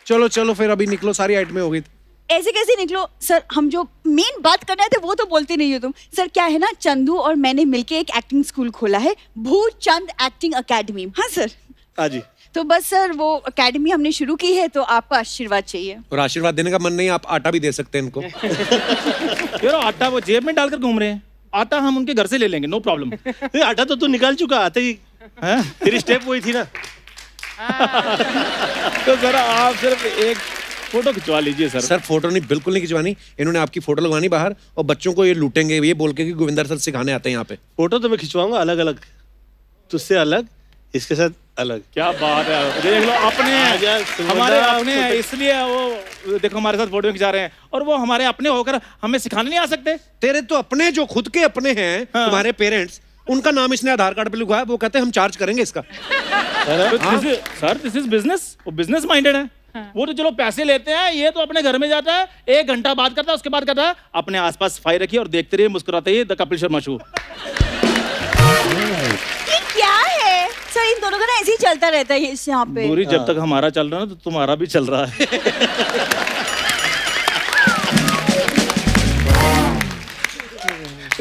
चलो चलो फिर अभी निकलो, सारी आइटमें हो गई। ऐसे कैसे निकलो सर, हम जो मेन बात करना थे वो तो बोलते नहीं हो तुम। सर क्या है ना, चंदू और मैंने मिलके एक एक्टिंग स्कूल खोला है, भूचंद एक्टिंग अकेडमी। हाँ सर। हाँ जी। तो बस सर वो अकेडमी हमने शुरू की है, तो आपका आशीर्वाद चाहिए। और आशीर्वाद देने का मन नहीं, आप आटा भी दे सकते हैं इनको। यार आटा वो जेब में डालकर घूम रहे हैं, आटा हम उनके घर से ले लेंगे, नो प्रॉब्लम। आटा तो तू निकाल चुका आते ही, तेरी स्टेप वही थी ना। तो जरा आप सिर्फ एक फोटो खिंचवा लीजिए सर। सर फोटो नहीं, बिल्कुल नहीं खिंचवानी। इन्होंने आपकी फोटो लगवानी बाहर और बच्चों को ये लूटेंगे ये बोल के कि गोविंदर सर सिखाने आते हैं यहाँ पे। फोटो तो मैं खिंचवाऊंगा अलग अलग, तुझसे अलग, इसके साथ अलग। क्या बात है, देख लो अपने हैं, हमारे अपने हैं, इसलिए वो देखो हमारे साथ फोटो खिंचा रहे हैं। और वो हमारे अपने होकर हमें सिखाने नहीं आ सकते? तेरे तो अपने जो खुद के अपने हैं, तुम्हारे पेरेंट्स, उनका नाम इसने आधार कार्ड पे लिखवा है, वो कहते हैं हम चार्ज करेंगे इसका। सर दिस इज बिजनेस, वो बिजनेस माइंडेड है। वो तो चलो पैसे लेते हैं, ये तो अपने घर में जाता है, 1 घंटा बात करता है, उसके बाद कहता है अपने आसपास सफाई रखिए और देखते रहिए, मुस्कुराते रहिए, द कपिल शर्मा शो। ये क्या है सर, इन दोनों का ना ऐसे ही चलता रहता है इस यहाँ पे। पूरी जब तक हमारा चल रहा है ना, तो तुम्हारा भी चल रहा है।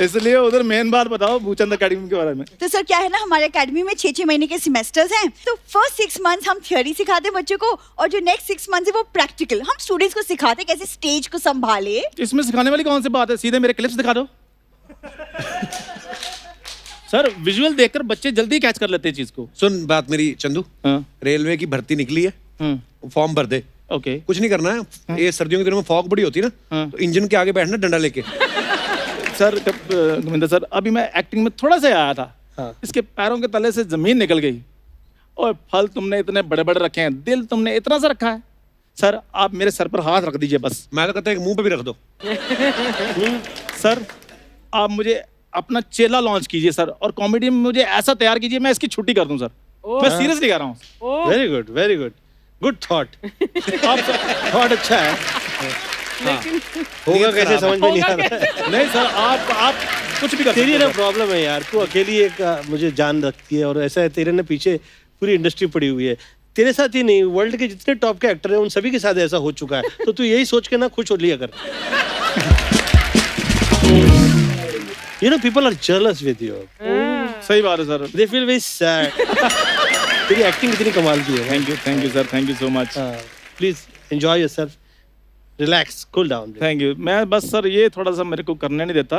इसलिए उधर मेन बात बताओ भूचंद अकेडमी के बारे में। तो सर क्या है ना, हमारे एकेडमी में 6-6 महीने के सेमेस्टर्स हैं। तो फर्स्ट 6 मंथ्स हम थ्योरी सिखाते हैं बच्चों को, और जो नेक्स्ट 6 मंथ्स है वो प्रैक्टिकल। हम स्टूडेंट्स को सिखाते हैं कैसे स्टेज को संभाले। इसमें सिखाने वाली कौन सी बात है, सीधे मेरे क्लिप्स दिखा दो। सर विजुअल देखकर बच्चे जल्दी कैच कर लेते हैं चीज को। सुन बात मेरी चंदू, हाँ। रेलवे की भर्ती निकली है, फॉर्म भर दे। ओके। कुछ नहीं करना है, ये सर्दियों के दिनों में फॉग बड़ी होती है ना, हाँ। तो इंजन के आगे बैठना डंडा लेके। सर गोविंदा सर, अभी मैं एक्टिंग में थोड़ा सा आया था, हाँ। इसके पैरों के तले से जमीन निकल गई। और फल तुमने इतने बड़े बड़े रखे हैं, दिल तुमने इतना सा रखा है। सर आप मेरे सर पर हाथ रख दीजिए बस। मैं तो कहता हूँ मुंह पे भी रख दो। सर आप मुझे अपना चेला लॉन्च कीजिए सर, और कॉमेडी में मुझे ऐसा तैयार कीजिए मैं इसकी छुट्टी कर दूं सर। मैं सीरियसली कह रहा हूँ। Very good, very good, good thought. Thought अच्छा है, होगा कैसे समझ में नहीं आ रहा। नहीं सर, आप कुछ भी कर तेरी सकते ना हो। प्रॉब्लम है यार, तू अकेली एक मुझे जान रखती है, और ऐसा है तेरे ना पीछे पूरी इंडस्ट्री पड़ी हुई है। तेरे साथ ही नहीं, वर्ल्ड के जितने टॉप के एक्टर हैं उन सभी के साथ ऐसा हो चुका है, तो तू यही सोच के ना खुश हो लिया कर। You know, people are jealous with you. सही बात है sir. They feel very sad. तेरी एक्टिंग कितनी कमाल की है। Thank you sir, thank you so much. Please enjoy yourself, relax, cool down. Thank you. मैं बस सर ये थोड़ा सा मेरे को करने नहीं देता,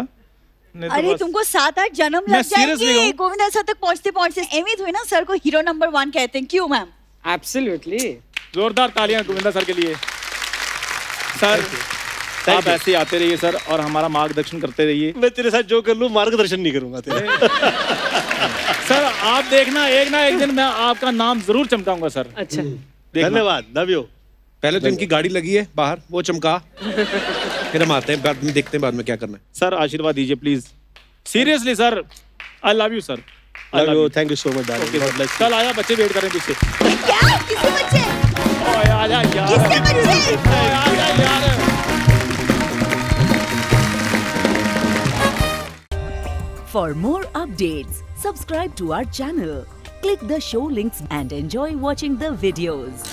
नहीं तो अरे बस- तुमको 7-8 जन्म मैं लग seriously जाएंगे हूँ। गोविंदा सर तक पहुंचते पहुंचते। एमित हुई ना सर को हीरो नंबर 1 कहते हैं, क्यों मैम? एब्सोल्युटली। जोरदार तालियां गोविंदा सर के लिए। सर आप ऐसे ही आते रहिए सर, और हमारा मार्गदर्शन करते रहिए। मैं तेरे साथ जो कर लूं मार्गदर्शन नहीं करूंगा तेरे। सर आप देखना, एक ना एक दिन मैं आपका नाम जरूर चमकाऊंगा सर। अच्छा, देखना। धन्यवाद, लव यू। पहले तो इनकी गाड़ी लगी है बाहर, वो चमका, फिर हम आते हैं, बाद में देखते हैं बाद में क्या करना है। सर आशीर्वाद दीजिए please, seriously sir. I love you sir. Love you, thank you so much darling. God bless you. कल आया, बच्चे वेट कर रहे हैं पीछे। क्या? किसके बच्चे? ओए आजा यार, किसके बच्चे? ओए आजा यार। For more updates, subscribe to our channel, click the show links and enjoy watching the videos.